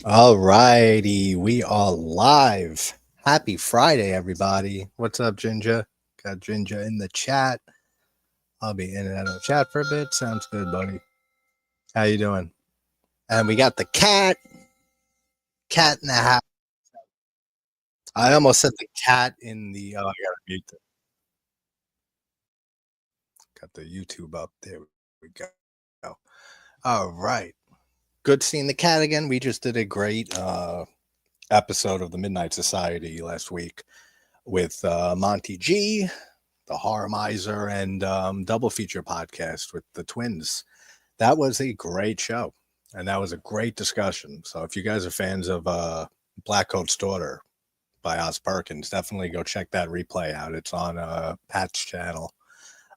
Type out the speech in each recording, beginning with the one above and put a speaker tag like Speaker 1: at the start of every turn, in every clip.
Speaker 1: All righty, we are live. Happy Friday, everybody. What's up, Ginger? Got Ginger in the chat. I'll be in and out of the chat for a bit. Sounds good, buddy. How you doing? And we got the cat in the house. I almost said the cat in the. Oh, I gotta mute it. Got the YouTube up. There we go. All right. Good seeing the cat again. We just did a great episode of the Midnight Society last week with Monty G, the Horror Miser, and Double Feature podcast with the twins. That was a great show, and that was a great discussion. So if you guys are fans of Black Coat's Daughter by Oz Perkins, definitely go check that replay out. It's on Pat's channel.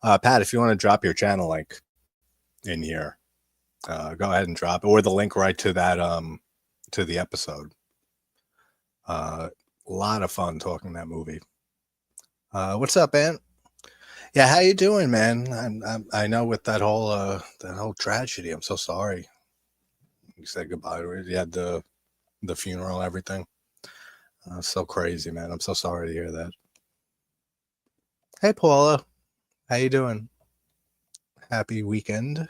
Speaker 1: Pat, if you want to drop your channel link in here, go ahead and drop it, or the link right to that to the episode. A lot of fun talking that movie. What's up, Ant? Yeah, how you doing, man? I know with that whole tragedy. I'm so sorry. You said goodbye to it. You had the funeral, everything. So crazy, man. I'm so sorry to hear that. Hey, Paula, how you doing? Happy weekend.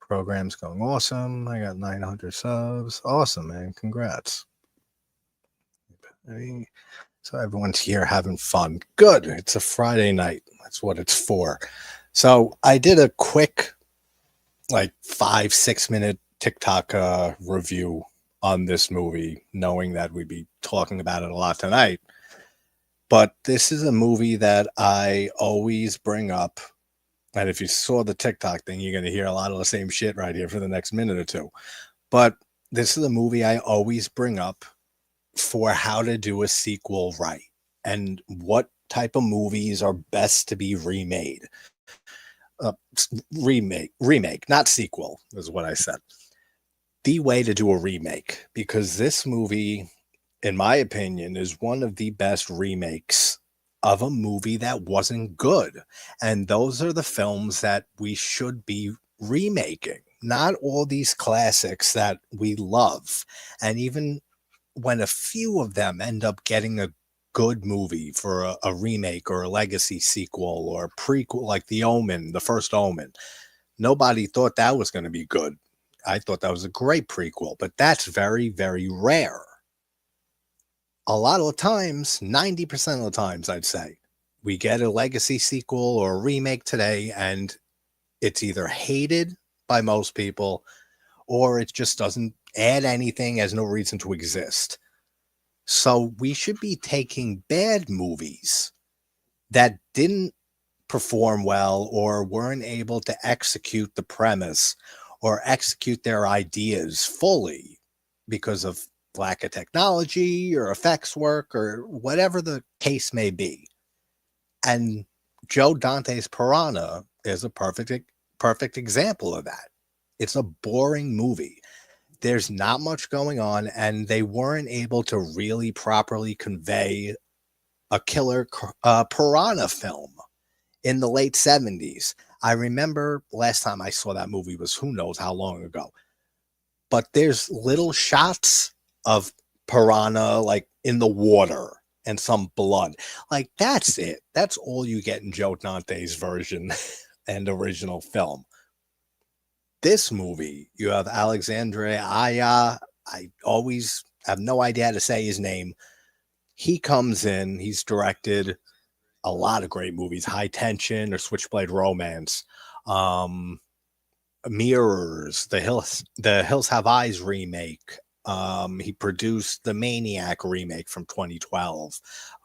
Speaker 1: Program's going awesome. I got 900 subs. Awesome, man. Congrats. So everyone's here having fun. Good. It's a Friday night. That's what it's for. So I did a quick, like 5-6 minute TikTok review on this movie, knowing that we'd be talking about it a lot tonight. But this is a movie that I always bring up. And if you saw the TikTok thing, you're going to hear a lot of the same shit right here for the next minute or two. But this is a movie I always bring up for how to do a sequel right and what type of movies are best to be remade. Uh, remake, not sequel, is what I said. The way to do a remake, because this movie, in my opinion, is one of the best remakes of a movie that wasn't good. And those are the films that we should be remaking, not all these classics that we love. And even when a few of them end up getting a good movie for a remake or a legacy sequel or a prequel, like The Omen, the first Omen, nobody thought that was going to be good. I thought that was a great prequel, but that's very, very rare. A lot of the times, 90% of the times, I'd say, we get a legacy sequel or a remake today, and it's either hated by most people or it just doesn't add anything, has no reason to exist. So we should be taking bad movies that didn't perform well or weren't able to execute the premise or execute their ideas fully because of lack of technology or effects work or whatever the case may be. And Joe Dante's Piranha is a perfect example of that. It's a boring movie. There's not much going on, and they weren't able to really properly convey a killer piranha film in the late 70s. I remember last time I saw that movie was who knows how long ago. But there's little shots of piranha like in the water and some blood. Like that's it. That's all you get in Joe Dante's version and original film. This movie, you have Alexandre Aja. I always have no idea how to say his name. He comes in, he's directed a lot of great movies, High Tension or Switchblade Romance, um, Mirrors, the Hills Have Eyes remake. He produced the Maniac remake from 2012.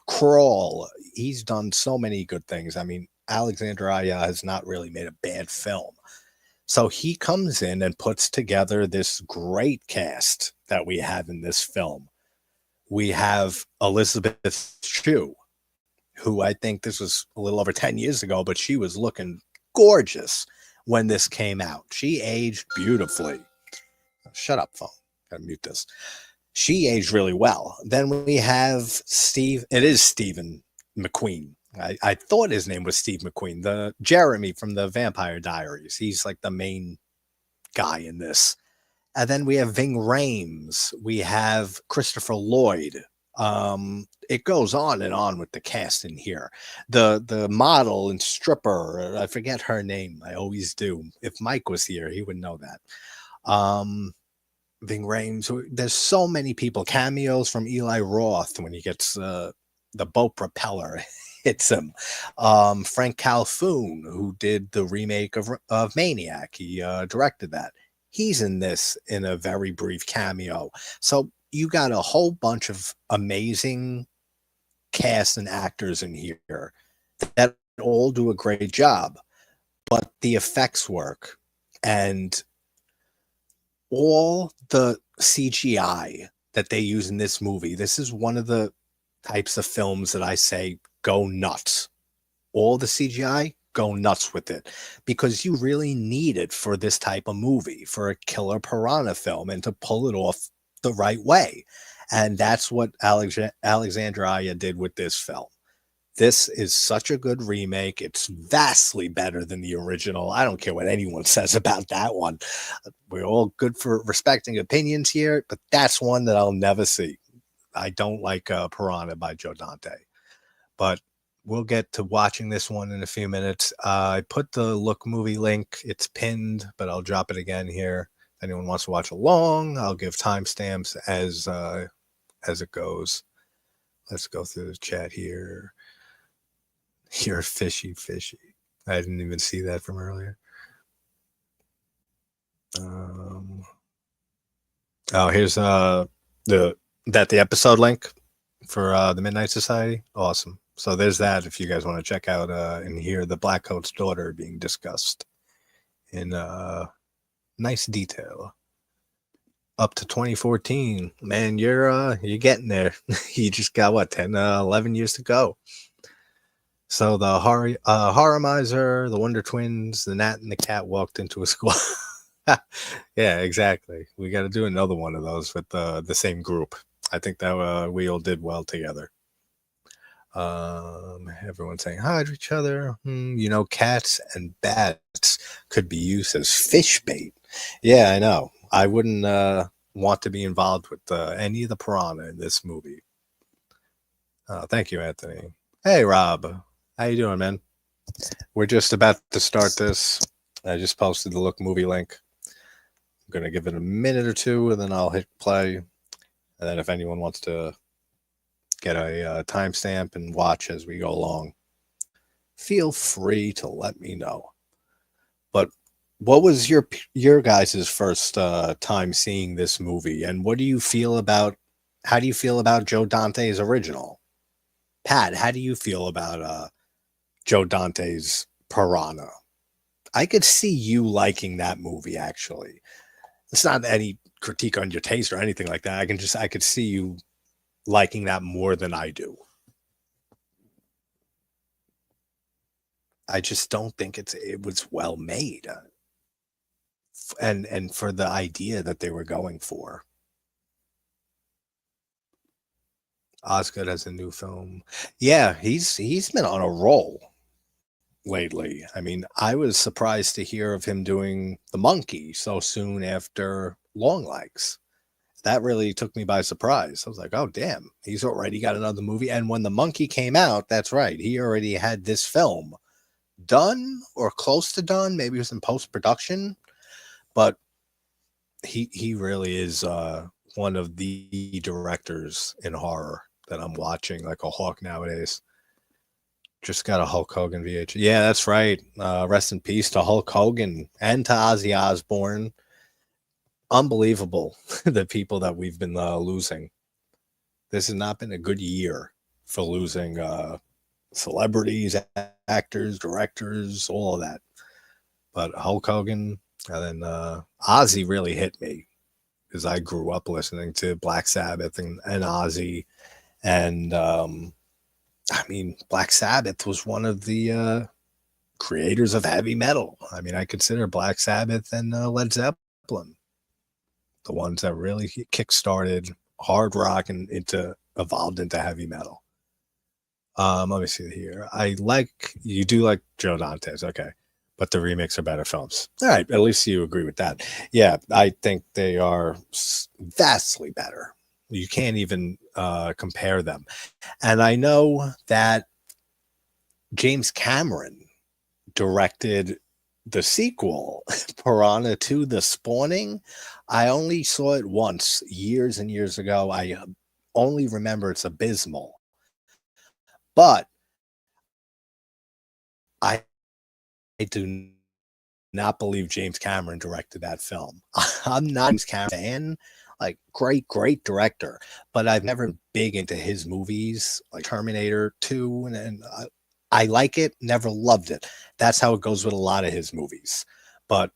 Speaker 1: Crawl. He's done so many good things. I mean, Alexander Aya has not really made a bad film. So he comes in and puts together this great cast that we have in this film. We have Elisabeth Shue, who I think this was a little over 10 years ago, but she was looking gorgeous when this came out. She aged beautifully. Shut up, phone. Gotta mute this. She aged really well. Then we have Steve. It is Stephen McQueen. I thought his name was Steve McQueen, the Jeremy from the Vampire Diaries. He's like the main guy in this. And then we have Ving Rhames. We have Christopher Lloyd. It goes on and on with the cast in here. The model and stripper, I forget her name. I always do. If Mike was here, he would know that. Ving Rhames. There's so many people. Cameos from Eli Roth when he gets the boat propeller hits him. Frank Calhoun, who did the remake of Maniac, he directed that. He's in this in a very brief cameo. So you got a whole bunch of amazing cast and actors in here that all do a great job, but the effects work and all the CGI that they use in this movie. This is one of the types of films that I say go nuts. All the CGI, go nuts with it, because you really need it for this type of movie, for a killer piranha film, and to pull it off the right way. And that's what Alexandre Aja did with this film. This is such a good remake. It's vastly better than the original. I don't care what anyone says about that one. We're all good for respecting opinions here, but that's one that I'll never see. I don't like Piranha by Joe Dante, but we'll get to watching this one in a few minutes. I put the Look movie link. It's pinned, but I'll drop it again here. If anyone wants to watch along, I'll give timestamps as it goes. Let's go through the chat here. You're fishy. I didn't even see that from earlier. Here's the episode link for the Midnight Society. Awesome. So there's that if you guys want to check out and hear the Black Coat's daughter being discussed in nice detail. Up to 2014. Man, you're getting there. You just got what, 10, 11 years to go. So the horror miser, the Wonder Twins, the Gnat and the Cat walked into a school. Yeah, exactly. We got to do another one of those with the same group. I think that we all did well together. Everyone's saying hi to each other. Cats and bats could be used as fish bait. Yeah, I know. I wouldn't want to be involved with any of the piranha in this movie. Thank you, Anthony. Hey, Rob. How you doing, man? We're just about to start this. I just posted the Look movie link. I'm going to give it a minute or two, and then I'll hit play. And then if anyone wants to get a timestamp and watch as we go along, feel free to let me know. But what was your guys' first time seeing this movie, and how do you feel about Joe Dante's original? Pat, how do you feel about Joe Dante's Piranha? I could see you liking that movie, actually. It's not any critique on your taste or anything like that. I could see you liking that more than I do. I just don't think it was well made. And for the idea that they were going for. Osgood has a new film. Yeah, he's been on a roll lately. I mean, I was surprised to hear of him doing The Monkey so soon after Longlegs. That really took me by surprise. I was like, oh, damn, he's already got another movie. And when The Monkey came out, that's right, he already had this film done or close to done. Maybe it was in post-production. But he really is one of the directors in horror that I'm watching like a hawk nowadays. Just got a Hulk Hogan VH. Yeah, that's right. Rest in peace to Hulk Hogan and to Ozzy Osbourne. Unbelievable, the people that we've been losing. This has not been a good year for losing celebrities, actors, directors, all of that. But Hulk Hogan, and then Ozzy really hit me because I grew up listening to Black Sabbath and Ozzy. And I mean, Black Sabbath was one of the creators of heavy metal. I mean, I consider Black Sabbath and Led Zeppelin the ones that really kick-started hard rock and evolved into heavy metal. Let me see here. You do like Joe Dante's, okay. but the remakes are better films. All right, at least you agree with that. Yeah, I think they are vastly better. You can't even compare them. And I know that James Cameron directed the sequel, Piranha 2, The Spawning. I only saw it once, years and years ago. I only remember it's abysmal. But I do not believe James Cameron directed that film. I'm not a James Cameron fan. Like, great director, but I've never been big into his movies, like Terminator 2, and I like it, never loved it. That's how it goes with a lot of his movies. But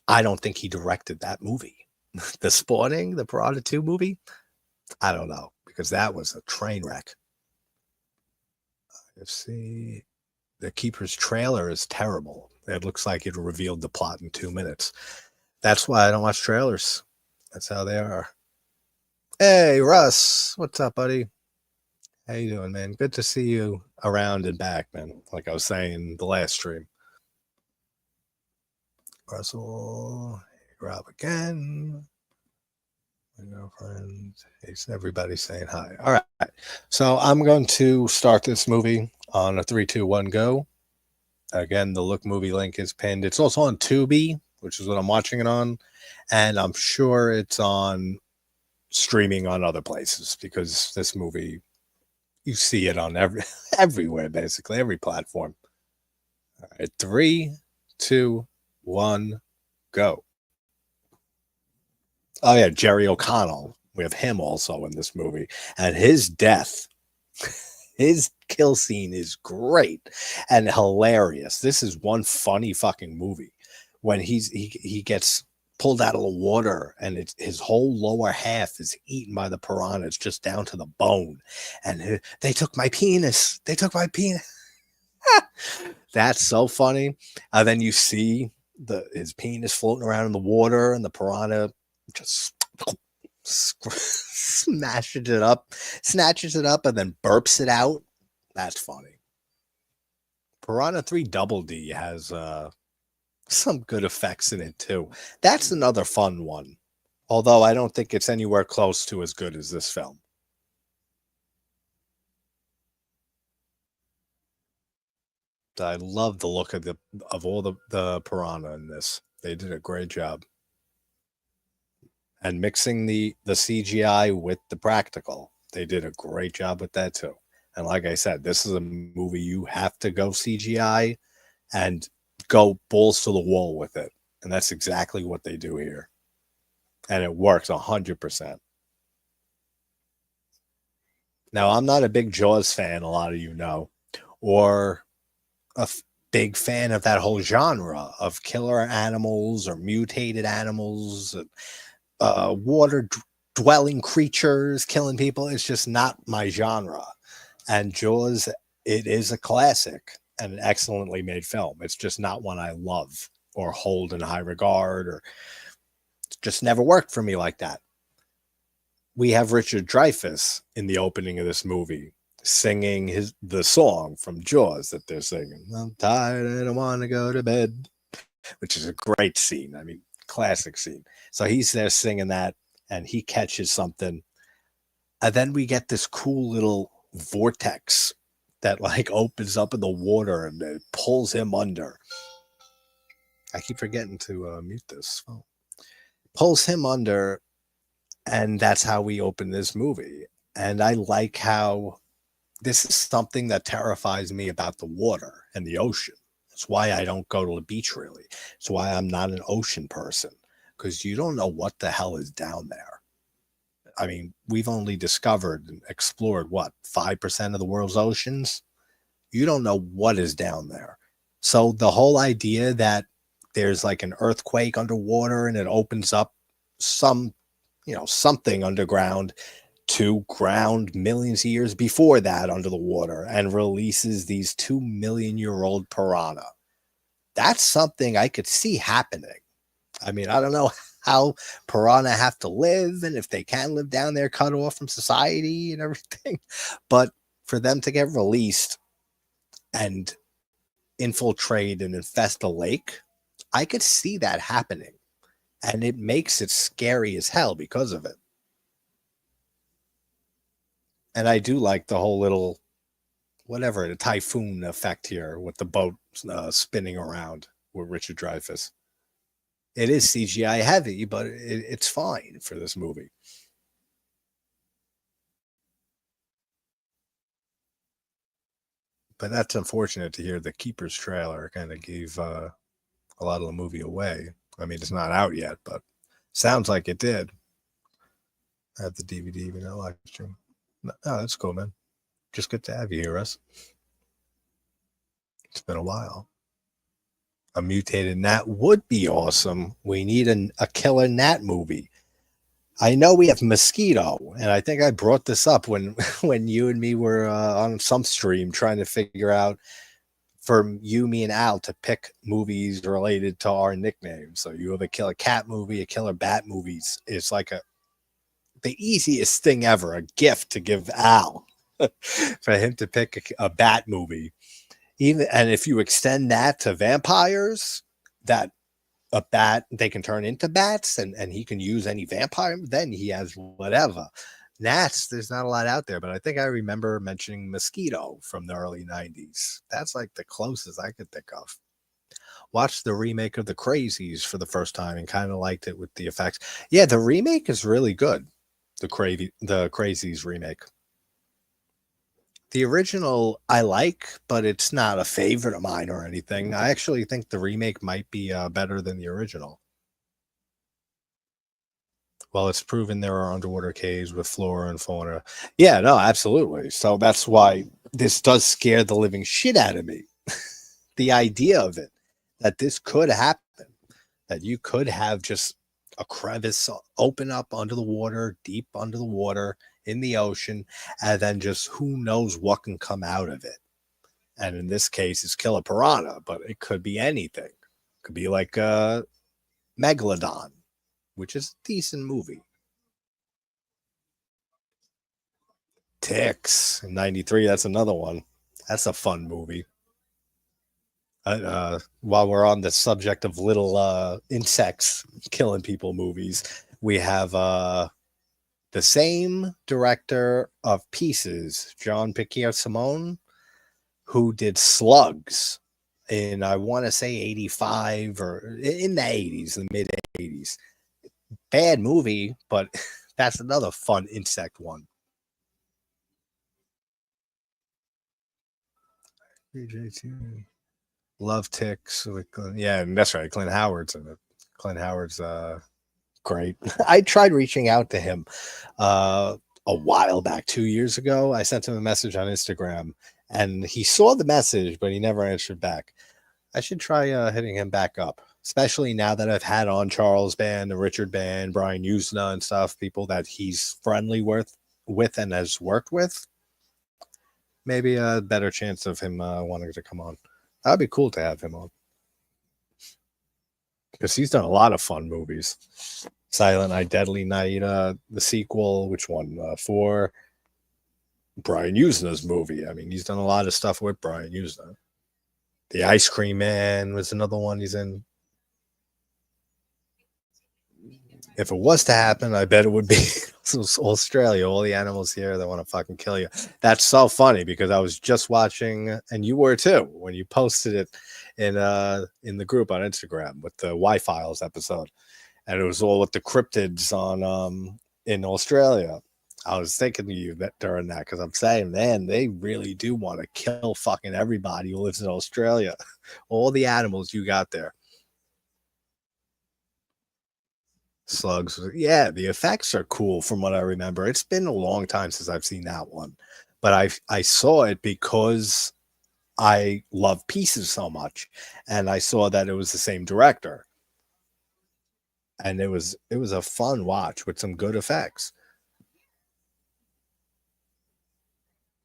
Speaker 1: I don't think he directed that movie. The Spawning, the Piranha 2 movie, I don't know, because that was a train wreck. Let's see. The Keeper's trailer is terrible. It looks like it revealed the plot in 2 minutes. That's why I don't watch trailers. That's how they are. Hey, Russ. What's up, buddy? How you doing, man? Good to see you around and back, man. Like I was saying the last stream. Russell, Rob again. My girlfriend. It's everybody saying hi. All right. So I'm going to start this movie on a 3, 2, 1, go. Again, the Look movie link is pinned. It's also on Tubi, which is what I'm watching it on. And I'm sure it's on streaming on other places because this movie, you see it on everywhere, basically, every platform. All right, 3, 2, 1, go. Oh, yeah, Jerry O'Connell. We have him also in this movie. And his death, his kill scene is great and hilarious. This is one funny fucking movie when he gets pulled out of the water and his whole lower half is eaten by the piranhas just down to the bone. And they took my penis. They took my penis. That's so funny. And then you see his penis floating around in the water and the piranha just snatches it up, and then burps it out. That's funny. Piranha 3 Double D has some good effects in it too. That's another fun one. Although I don't think it's anywhere close to as good as this film. I love the look of all the piranha in this. They did a great job. And mixing the CGI with the practical. They did a great job with that too. And like I said, this is a movie you have to go CGI and go balls to the wall with it. And that's exactly what they do here. And it works 100%. Now, I'm not a big Jaws fan, a lot of you know, or a big fan of that whole genre of killer animals or mutated animals, water dwelling creatures killing people. It's just not my genre. And Jaws, it is a classic and an excellently made film. It's just not one I love or hold in high regard, or just never worked for me like that. We have Richard Dreyfuss in the opening of this movie singing the song from Jaws that they're singing. I'm tired and I want to go to bed, which is a great scene. I mean, classic scene. So he's there singing that and he catches something. And then we get this cool little vortex that like opens up in the water and it pulls him under. I keep forgetting to mute this. Oh. Pulls him under, and that's how we open this movie. And I like how this is something that terrifies me about the water and the ocean. That's why I don't go to the beach really. It's why I'm not an ocean person, because you don't know what the hell is down there. I mean, we've only discovered and explored, 5% of the world's oceans? You don't know what is down there. So the whole idea that there's like an earthquake underwater and it opens up something underground to ground millions of years before that under the water and releases these 2 million-year-old piranha. That's something I could see happening. I mean, I don't know how piranha have to live and if they can live down there cut off from society and everything, but for them to get released and infiltrate and infest a lake, I could see that happening. And it makes it scary as hell because of it. And I do like the whole little, whatever, the typhoon effect here with the boat spinning around with Richard Dreyfuss. It is CGI heavy, but it's fine for this movie. But that's unfortunate to hear. The Keeper's trailer kind of gave a lot of the movie away. I mean, it's not out yet, but sounds like it did. I have the DVD, even though live stream. No, that's cool, man. Just good to have you here, Russ. It's been a while. A mutated gnat would be awesome. We need a killer gnat movie. I know we have mosquito, and I think I brought this up when when you and me were on some stream trying to figure out for you, me, and Al to pick movies related to our nicknames. So you have a killer cat movie, a killer bat movies. It's like the easiest thing ever, a gift to give Al for him to pick a bat movie. Even and if you extend that to vampires, that a bat they can turn into bats and he can use any vampire, then he has whatever. Gnats, there's not a lot out there, but I think I remember mentioning mosquito from the early 90s. That's like the closest I could think of. Watched the remake of The Crazies for the first time and kind of liked it with the effects. Yeah, the remake is really good. The Crazies remake. The original I like, but it's not a favorite of mine or anything. I actually think the remake might be better than the original. Well, it's proven there are underwater caves with flora and fauna. Yeah, no, absolutely. So that's why this does scare the living shit out of me. The idea of it, that this could happen, that you could have just a crevice open up under the water, deep under the water in the ocean, and then just who knows what can come out of it. And in this case, it's kill a piranha, but it could be anything. It could be like a megalodon, which is a decent movie. Ticks in '93. That's another one. That's a fun movie. While we're on the subject of little insects killing people movies, we have the same director of Pieces, John Piquet Simone, who did Slugs in, I want to say, 85 or in the 80s, the mid 80s. Bad movie, but that's another fun insect one. Love Ticks. Yeah, that's right. Clint Howard's in it. Clint Howard's great. I tried reaching out to him a while back, 2 years ago. I sent him a message on Instagram and he saw the message, but he never answered back. I should try hitting him back up, especially now that I've had on Charles Band, the Richard Band, Brian Usna and stuff, people that he's friendly with and has worked with. Maybe a better chance of him wanting to come on. That'd be cool to have him on. Because he's done a lot of fun movies. Silent Night, Deadly Night, the sequel, which one? For Brian Usna's movie. I mean, he's done a lot of stuff with Brian Usna. The Ice Cream Man was another one he's in. If it was to happen, I bet it would be Australia. All the animals here, they want to fucking kill you. That's so funny because I was just watching, and you were too, when you posted it in the group on Instagram with the Y-Files episode. And it was all with the cryptids on in Australia. I was thinking of you during that because I'm saying, man, they really do want to kill fucking everybody who lives in Australia. All the animals you got there. Slugs. Yeah, the effects are cool from what I remember. It's been a long time since I've seen that one. But I saw it because I love Pieces so much. And I saw that it was the same director. And it was a fun watch with some good effects.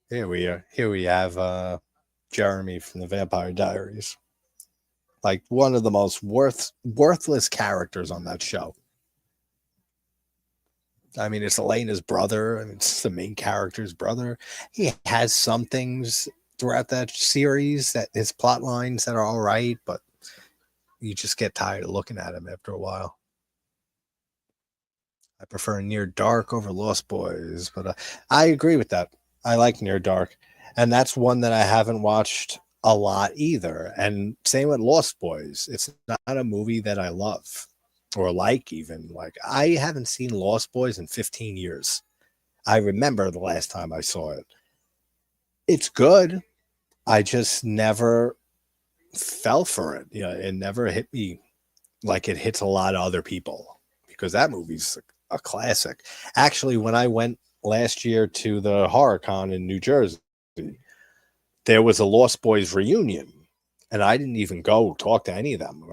Speaker 1: Here we have Jeremy from the Vampire Diaries. Like one of the most worthless characters on that show. I mean, it's Elena's brother. I mean, it's the main character's brother. He has some things throughout that series, that his plot lines that are all right, but you just get tired of looking at him after a while. I prefer Near Dark over Lost Boys, but I agree with that. I like Near Dark, and that's one that I haven't watched a lot either. And same with Lost Boys. It's not a movie that I love or like even. Like I haven't seen Lost Boys in 15 years. I remember the last time I saw it. It's good. I just never fell for it. You know, it never hit me like it hits a lot of other people because that movie's a classic. Actually, when I went last year to the HorrorCon in New Jersey, there was a Lost Boys reunion, and I didn't even go talk to any of them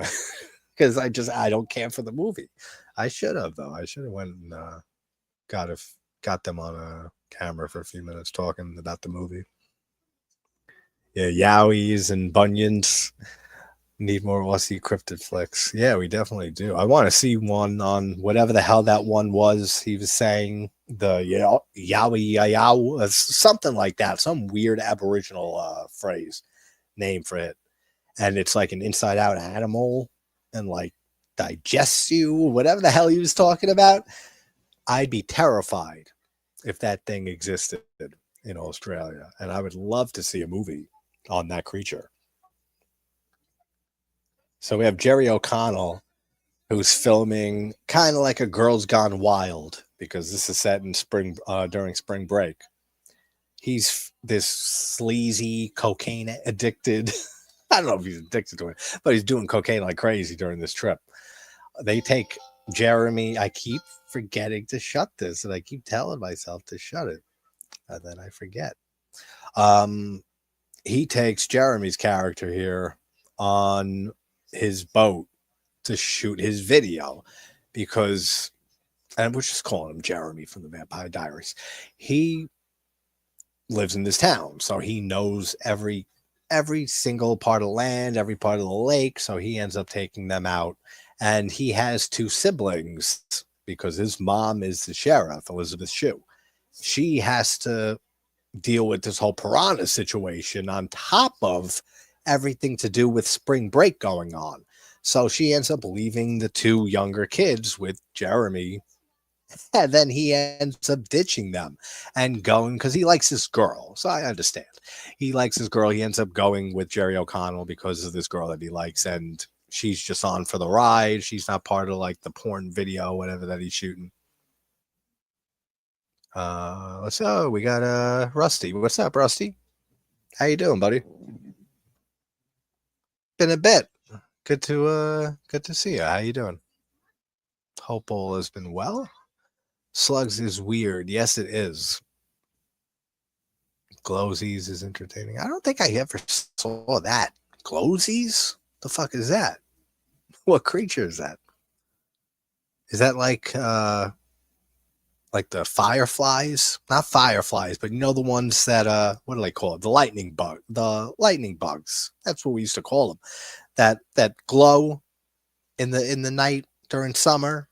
Speaker 1: because I don't care for the movie. I should have though. I should have went and got them on a camera for a few minutes talking about the movie. Yeah, yowies and bunions. Need more Aussie cryptid flicks. Yeah, we definitely do. I want to see one on whatever the hell that one was. He was saying the yowie yow, something like that. Some weird Aboriginal phrase name for it. And it's like an inside out animal and like digests you, whatever the hell he was talking about. I'd be terrified if that thing existed in Australia. And I would love to see a movie on that creature. So we have Jerry O'Connell, who's filming kind of like a Girls Gone Wild because this is set in spring during spring break. He's this sleazy, cocaine addicted. I don't know if he's addicted to it, but he's doing cocaine like crazy during this trip. They take Jeremy. I keep forgetting to shut this, and I keep telling myself to shut it, and then I forget. He takes Jeremy's character here on his boat to shoot his video because, and we're just calling him Jeremy from the Vampire Diaries. He lives in this town, so he knows every single part of land, every part of the lake. So he ends up taking them out, and he has two siblings because his mom is the sheriff, Elisabeth Shue. She has to deal with this whole piranha situation on top of everything to do with spring break going on. So she ends up leaving the two younger kids with Jeremy, and then he ends up ditching them and going because he likes this girl. So I understand. He likes this girl. He ends up going with Jerry O'Connell because of this girl that he likes, and she's just on for the ride. She's not part of like the porn video, whatever that he's shooting. So we got Rusty. What's up, Rusty? How you doing, buddy? Been a bit. Good to see you. How you doing? Hope all has been well. Slugs is weird. Yes, it is. Glowsies is entertaining. I don't think I ever saw that. Glowsies? The fuck is that? What creature is that? Is that like the fireflies? Not fireflies, but you know the ones that what do they call it? The lightning bug. The lightning bugs. That's what we used to call them. That glow in the night during summer.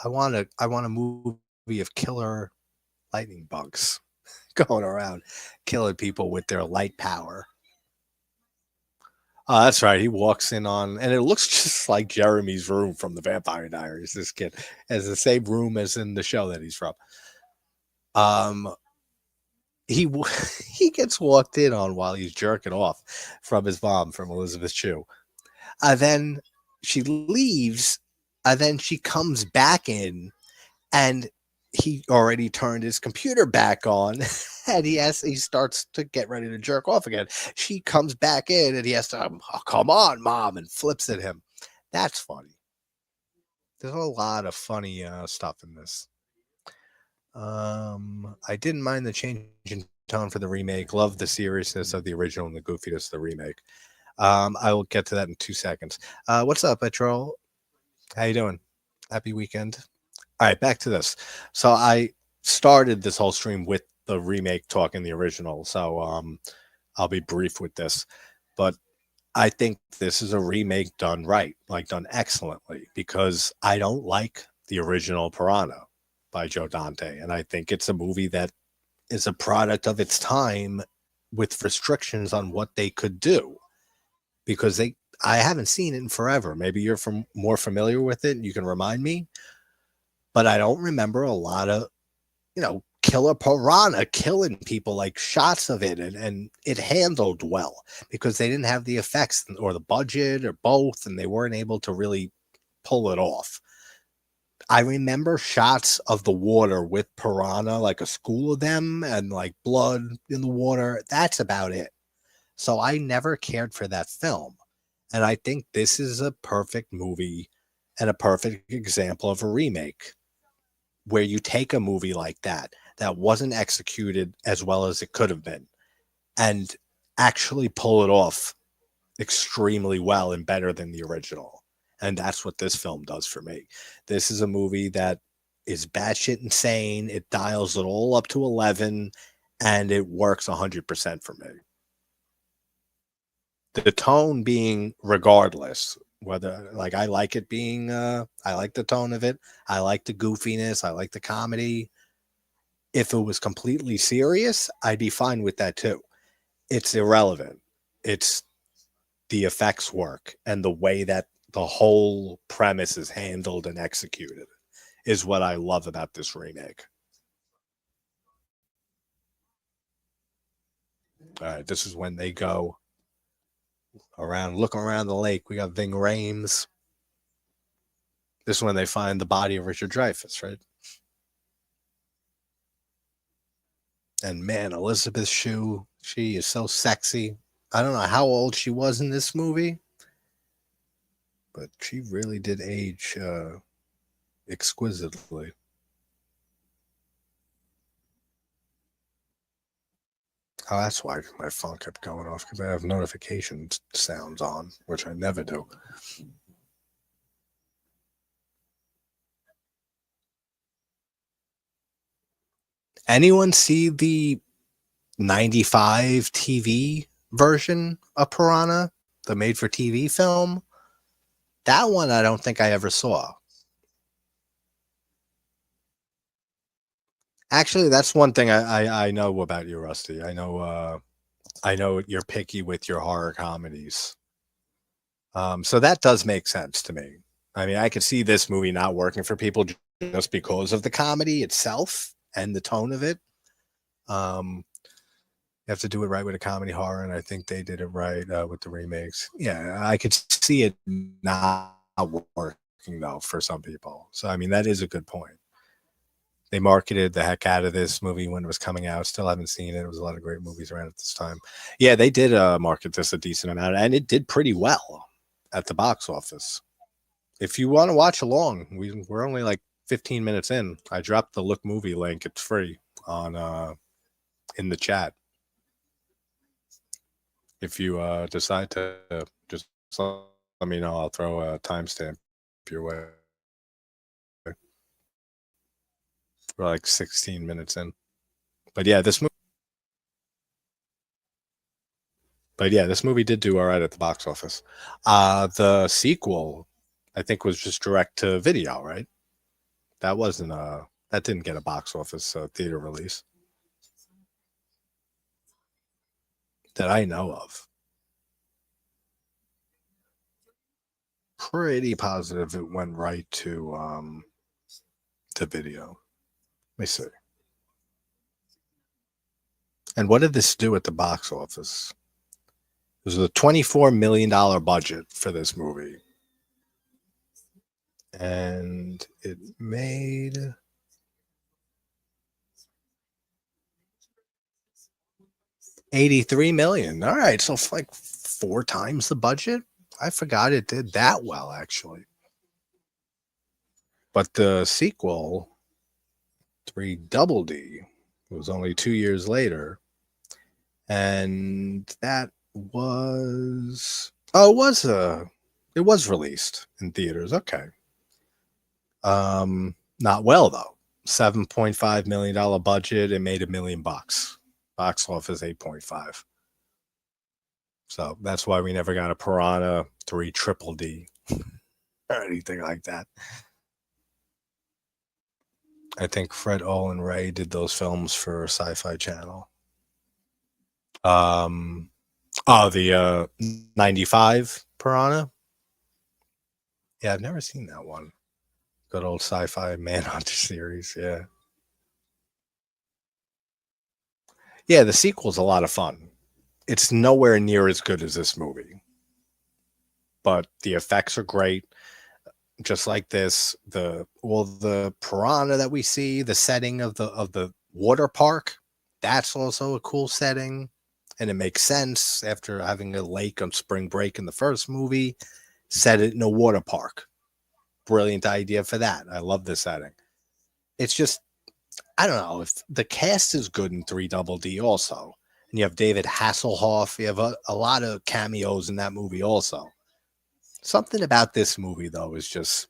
Speaker 1: I want a movie of killer lightning bugs going around killing people with their light power. Oh, that's right. He walks in on, and it looks just like Jeremy's room from the Vampire Diaries. This kid has the same room as in the show that he's from. He he gets walked in on while he's jerking off from his mom, from Elisabeth Shue. Then she leaves, and then she comes back in, and he already turned his computer back on, and he starts to get ready to jerk off again. She comes back in, and he has to, oh, come on, mom, and flips at him. That's funny. There's a lot of funny stuff in this. I didn't mind the change in tone for the remake. Love the seriousness of the original and the goofiness of the remake. I will get to that in 2 seconds. What's up, Petrol? How you doing? Happy weekend. All right, back to this. So I started this whole stream with the remake talking the original. So I'll be brief with this. But I think this is a remake done right, like done excellently, because I don't like the original Piranha by Joe Dante. And I think it's a movie that is a product of its time with restrictions on what they could do, because I haven't seen it in forever. Maybe you're more familiar with it and you can remind me, but I don't remember a lot of, killer piranha killing people, like shots of it, and it handled well because they didn't have the effects or the budget or both, and they weren't able to really pull it off. I remember shots of the water with piranha, like a school of them, and like blood in the water. That's about it. So I never cared for that film. And I think this is a perfect movie and a perfect example of a remake, where you take a movie like that wasn't executed as well as it could have been, and actually pull it off extremely well and better than the original. And that's what this film does for me. This is a movie that is batshit insane. It dials it all up to 11, and it works 100% for me. The tone being regardless, whether like I like it being, I like the tone of it. I like the goofiness. I like the comedy. If it was completely serious, I'd be fine with that too. It's irrelevant. It's the effects work and the way that the whole premise is handled and executed is what I love about this remake. All right, this is when they go around, looking around the lake. We got Ving Rhames. This is when they find the body of Richard Dreyfuss, right? And man, Elisabeth Shue, she is so sexy. I don't know how old she was in this movie, but she really did age exquisitely. Oh, that's why my phone kept going off, because I have notification sounds on, which I never do. Anyone see the 95 TV version of Piranha, the made for TV film? That one I don't think I ever saw. Actually, that's one thing I know about you, Rusty. I know you're picky with your horror comedies. So that does make sense to me. I mean, I could see this movie not working for people just because of the comedy itself and the tone of it. Um, you have to do it right with a comedy horror, and I think they did it right with the remakes. Yeah, I could see it not working though for some people. So I mean, that is a good point. They marketed the heck out of this movie when it was coming out. Still haven't seen it. There was a lot of great movies around at this time. Yeah, they did market this a decent amount, and it did pretty well at the box office. If you want to watch along, we're only like 15 minutes in. I dropped the Look Movie link. It's free on in the chat. If you decide to just let me know, I'll throw a timestamp your way. We're like 16 minutes in. But yeah, this movie did do all right at the box office. The sequel, I think, was just direct to video, right? That wasn't that didn't get a box office theater release that I know of. Pretty positive it went right to video. Let me see. And what did this do at the box office? It was a $24 million budget for this movie. And it made $83 million. All right, so like 4 times the budget. I forgot it did that well, actually. But the sequel, 3 Double D, was only 2 years later, and that was it was released in theaters. Okay, not well though. $7.5 million budget. It made $1 million. Box office 8.5. So that's why we never got a Piranha 3 Triple D or anything like that. I think Fred Olin Ray did those films for Sci-Fi Channel. Um, oh, the 95 Piranha. Yeah, I've never seen that one. Good old sci-fi Manhunter series. Yeah, yeah. The sequel's a lot of fun. It's nowhere near as good as this movie, but the effects are great. Just like this, the piranha that we see, the setting of the water park, that's also a cool setting, and it makes sense after having a lake on spring break in the first movie. Set it in a water park. Brilliant idea for that. I love the setting. It's just I don't know if the cast is good in Three Double D also, and you have David Hasselhoff. You have a lot of cameos in that movie also. Something about this movie though is just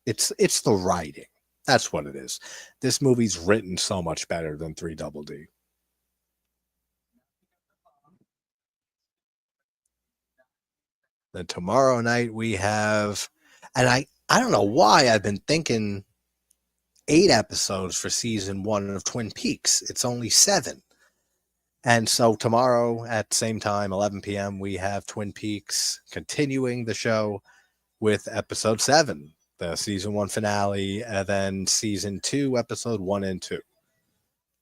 Speaker 1: it's the writing. That's what it is. This movie's written so much better than Three Double D. Then tomorrow night we have, and I don't know why I've been thinking 8 episodes for season one of Twin Peaks. It's only seven. And so tomorrow at same time, 11 p.m., we have Twin Peaks continuing the show with episode seven, the season one finale, and then season two, episode one and two.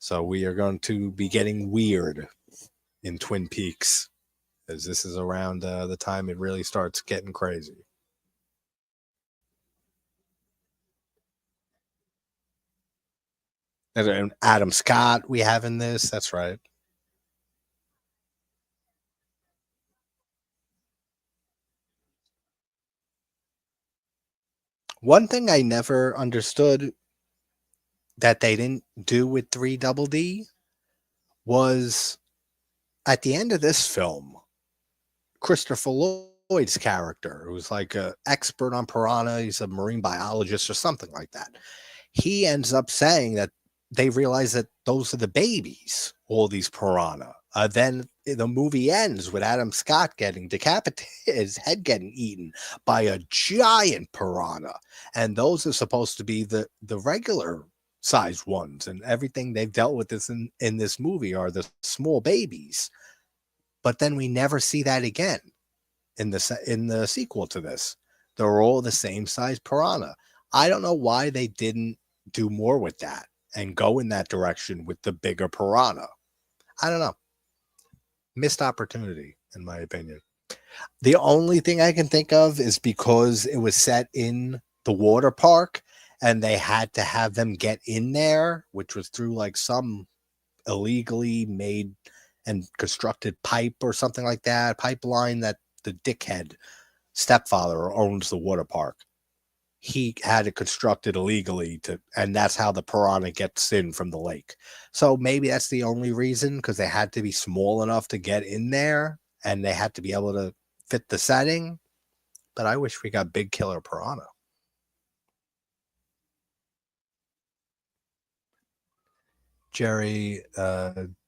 Speaker 1: So we are going to be getting weird in Twin Peaks, as this is around the time it really starts getting crazy. And Adam Scott we have in this. That's right. One thing I never understood that they didn't do with Three Double D was at the end of this film, Christopher Lloyd's character, who's like an expert on piranha, he's a marine biologist or something like that. He ends up saying that they realize that those are the babies, all these piranha. Then the movie ends with Adam Scott getting decapitated, his head getting eaten by a giant piranha, and those are supposed to be the regular sized ones. And everything they've dealt with this in this movie are the small babies. But then we never see that again in the sequel to this. They're all the same size piranha. I don't know why they didn't do more with that and go in that direction with the bigger piranha. I don't know. Missed opportunity, in my opinion. The only thing I can think of is because it was set in the water park and they had to have them get in there, which was through like some illegally made and constructed pipe or something like that, pipeline that the dickhead stepfather owns the water park. He had it constructed illegally to, and that's how the piranha gets in from the lake. So maybe that's the only reason, because they had to be small enough to get in there and they had to be able to fit the setting. But I wish we got big killer piranha. Jerry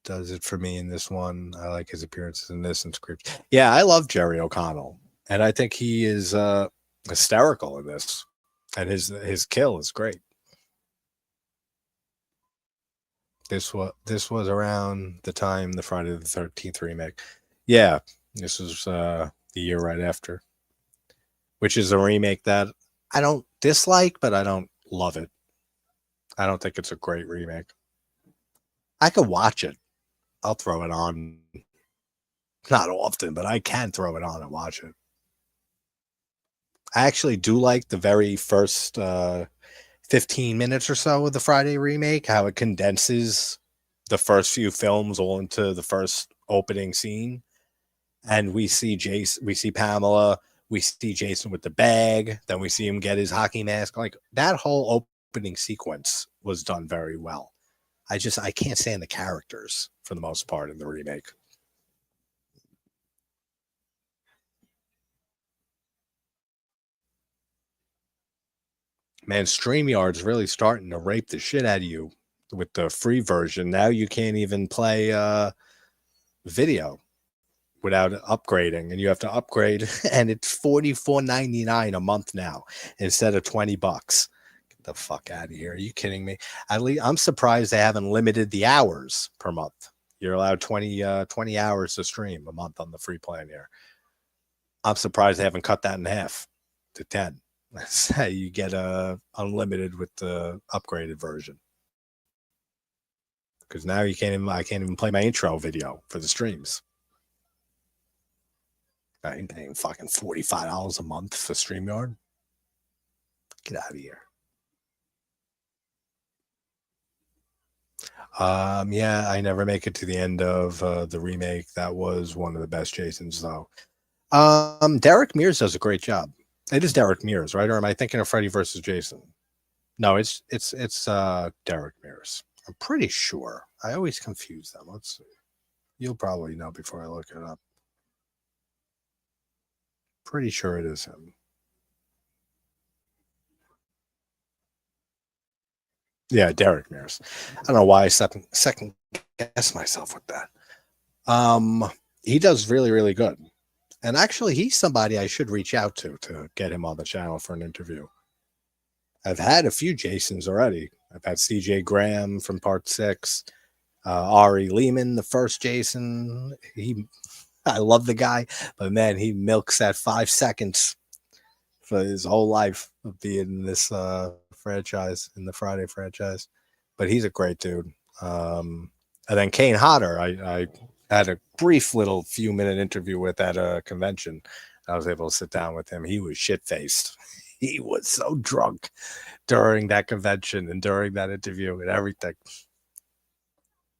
Speaker 1: does it for me in this one. I like his appearances in this and script. Yeah, I love Jerry O'Connell, and I think he is hysterical in this, and his kill is great. This was around the time the Friday the 13th remake. Yeah, this was the year right after, which is a remake that I don't dislike, but I don't love it. I don't think it's a great remake. I could watch it. I'll throw it on. Not often, but I can throw it on and watch it. I actually do like the very first 15 minutes or so of the Friday remake, how it condenses the first few films all into the first opening scene. And we see Jason, we see Pamela, we see Jason with the bag, then we see him get his hockey mask. Like that whole opening sequence was done very well. I can't stand the characters for the most part in the remake. Man, StreamYard's really starting to rape the shit out of you with the free version. Now you can't even play video without upgrading, and you have to upgrade, and it's $44.99 a month now instead of $20. Get the fuck out of here! Are you kidding me? At least I'm surprised they haven't limited the hours per month. You're allowed 20 hours to stream a month on the free plan here. I'm surprised they haven't cut that in half to 10. So you get unlimited with the upgraded version. Because now I can't even play my intro video for the streams. I ain't paying fucking $45 a month for StreamYard. Get out of here. Yeah, I never make it to the end of the remake. That was one of the best Jasons, though. Derrick Mears does a great job. It is Derrick Mears, right? Or am I thinking of Freddy versus Jason? No, it's Derrick Mears. I'm pretty sure. I always confuse them. Let's see. You'll probably know before I look it up. Pretty sure it is him. Yeah, Derrick Mears. I don't know why I second guess myself with that. He does really, really good. And actually, he's somebody I should reach out to get him on the channel for an interview. I've had a few Jasons already. I've had CJ Graham from Part 6, Ari Lehman, the first Jason. I love the guy, but man, he milks that 5 seconds for his whole life of being in this franchise, in the Friday franchise. But he's a great dude. And then Kane Hodder, I had a brief little few minute interview with at a convention. I was able to sit down with him. He was shit faced. He was so drunk during that convention and during that interview and everything.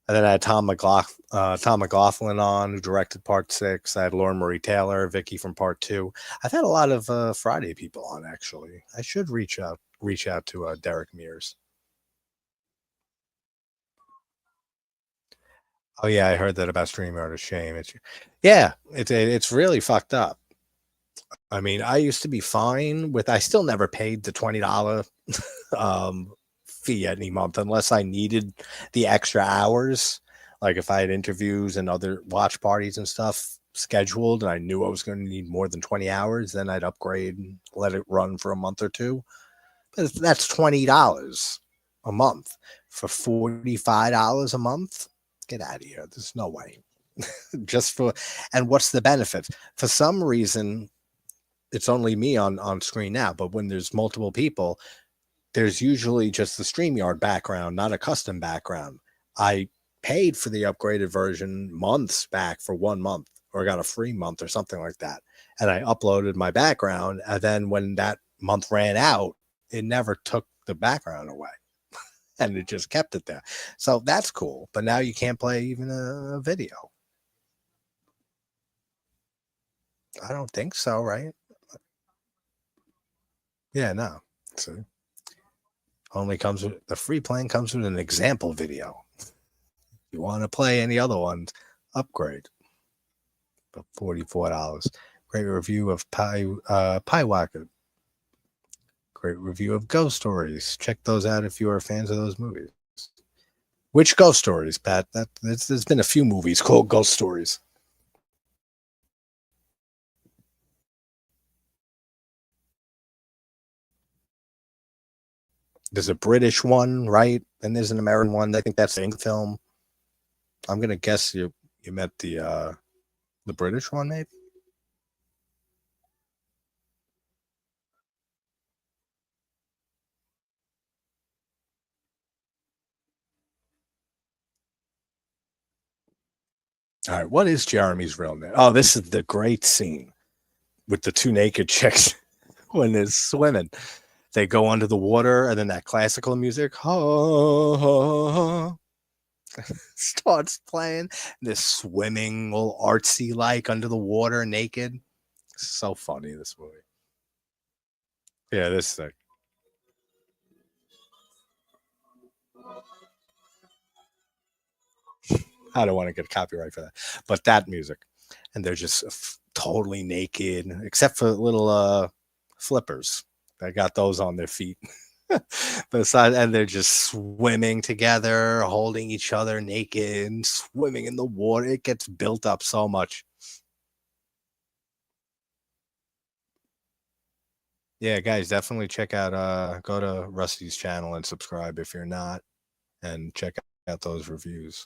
Speaker 1: And then I had Tom McLaughlin on, who directed Part 6. I had Lauren Marie Taylor, Vicky from Part 2. I've had a lot of Friday people on, actually. I should reach out to Derrick Mears. Oh yeah, I heard that about StreamYard. A shame. It's really fucked up. I mean, I used to be fine with. I still never paid the $20 fee any month unless I needed the extra hours. Like if I had interviews and other watch parties and stuff scheduled, and I knew I was going to need more than 20 hours, then I'd upgrade and let it run for a month or two. But that's $20 a month for $45 a month. Get out of here. There's no way. Just for, and what's the benefit? For some reason, it's only me on screen now, but when there's multiple people, there's usually just the StreamYard background, not a custom background. I paid for the upgraded version months back for 1 month, or got a free month or something like that. And I uploaded my background. And then when that month ran out, it never took the background away. And it just kept it there. So that's cool. But now you can't play even a video. I don't think so, right? Yeah, no. So only comes with the free plan comes with an example video. If you want to play any other ones, upgrade. But $44. Great review of Pie Whacker. Great review of Ghost Stories. Check those out if you are fans of those movies. Which Ghost Stories, Pat? There's been a few movies called Ghost Stories. There's a British one, right? And there's an American one. I think that's the film. I'm gonna guess you meant the British one, maybe. All right, what is Jeremy's real name? Oh, this is the great scene with the two naked chicks when they're swimming. They go under the water, and then that classical music starts playing. They're swimming all artsy like under the water, naked. So funny, this movie. Yeah, this thing. I don't want to get copyright for that, but that music, and they're just totally naked, except for little flippers. They got those on their feet. Besides, and they're just swimming together, holding each other naked, swimming in the water. It gets built up so much. Yeah, guys, definitely check out go to Rusty's channel and subscribe if you're not, and check out those reviews.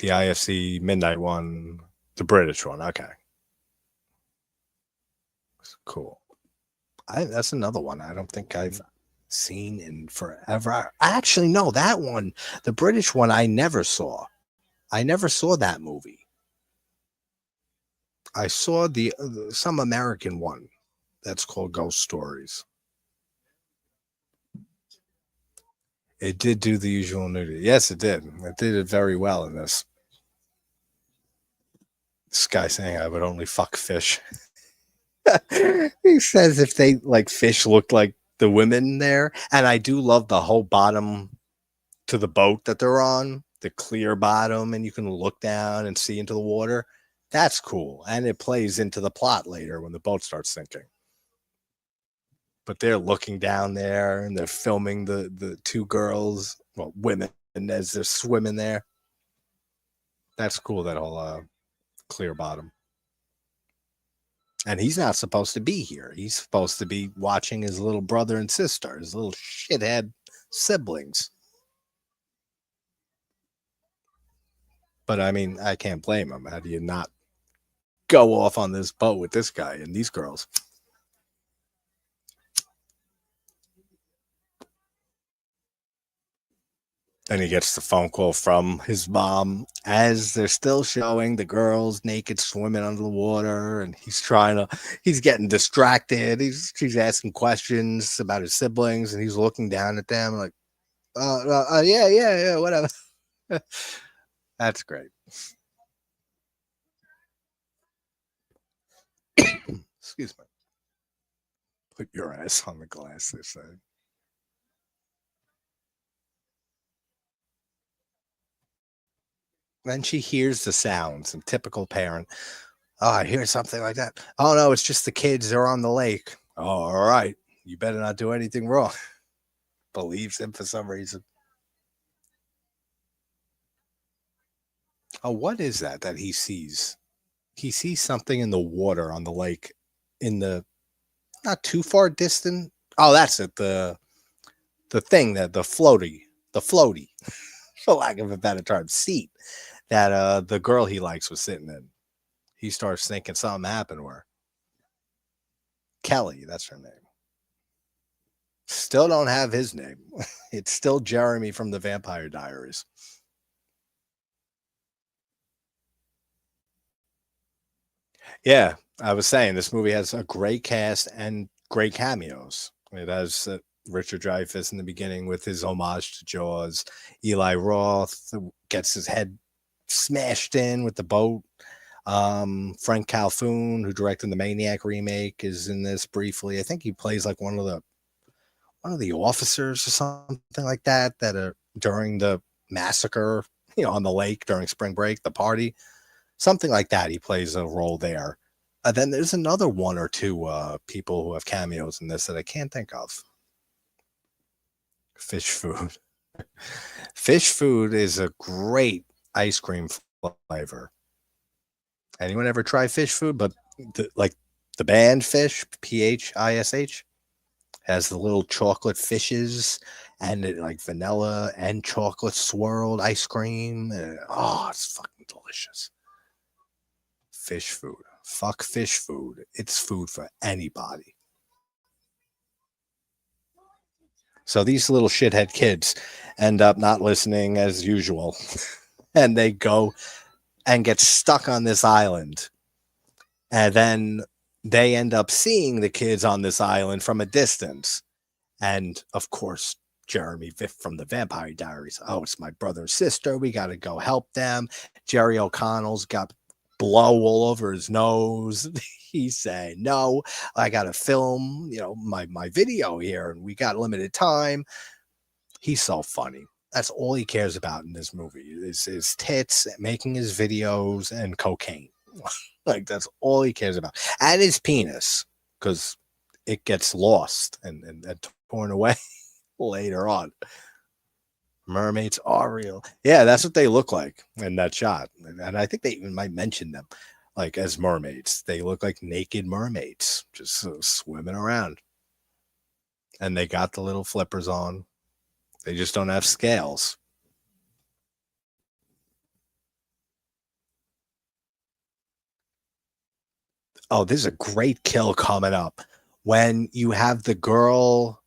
Speaker 1: The IFC Midnight one, the British one. Okay, cool. That's another one I don't think I've seen in forever. I actually know that one, the British one. I never saw. I never saw that movie. I saw the some American one that's called Ghost Stories. It did do the usual nudity. Yes, it did. It did it very well in this. This guy saying I would only fuck fish. He says if they like fish looked like the women there, and I do love the whole bottom to the boat that they're on, the clear bottom, and you can look down and see into the water. That's cool, and it plays into the plot later when the boat starts sinking. But they're looking down there and they're filming the two girls, well, women, and as they're swimming there. That's cool. That whole clear bottom. And he's not supposed to be here. He's supposed to be watching his little brother and sister, his little shithead siblings. But I mean, I can't blame him. How do you not go off on this boat with this guy and these girls? And he gets the phone call from his mom as they're still showing the girls naked swimming under the water, and he's getting distracted. She's asking questions about his siblings, and he's looking down at them like, yeah, whatever. That's great. Excuse me. Put your ass on the glass, they say. Then she hears the sounds, and typical parent. Oh, I hear something like that. Oh no, it's just the kids. They're on the lake. Oh, all right. You better not do anything wrong. Believes him for some reason. Oh, what is that he sees? He sees something in the water on the lake, in the not too far distant. Oh, that's it. The thing that the floaty, for lack of a better term, seat that the girl he likes was sitting in. He starts thinking something happened to her. Kelly, that's her name. Still don't have his name. It's still Jeremy from the Vampire Diaries. Yeah, I was saying this movie has a great cast and great cameos. It has Richard Dreyfuss in the beginning with his homage to Jaws. Eli Roth gets his head smashed in with the boat. Frank Calhoun, who directed the Maniac remake, is in this briefly. I think he plays like one of the officers or something like that are during the massacre, on the lake during spring break, the party, something like that. He plays a role there. Then there's another one or two people who have cameos in this that I can't think of. Fish food. Fish food is a great ice cream flavor. Anyone ever try fish food? But like the band Fish, Phish, has the little chocolate fishes and it like vanilla and chocolate swirled ice cream. Oh, it's fucking delicious. Fish food. Fuck fish food. It's food for anybody. So these little shithead kids end up not listening as usual. And they go and get stuck on this island. And then they end up seeing the kids on this island from a distance. And of course, Jeremy from the Vampire Diaries. Oh, it's my brother and sister. We got to go help them. Jerry O'Connell's got blow all over his nose. He's saying, no, I got to film, my video here, and we got limited time. He's so funny. That's all he cares about in this movie is his tits, making his videos, and cocaine. Like, that's all he cares about. And his penis, because it gets lost and torn away later on. Mermaids are real. Yeah, that's what they look like in that shot. And I think they even might mention them like as mermaids. They look like naked mermaids just swimming around. And they got the little flippers on. They just don't have scales. Oh, this is a great kill coming up. When you have the girl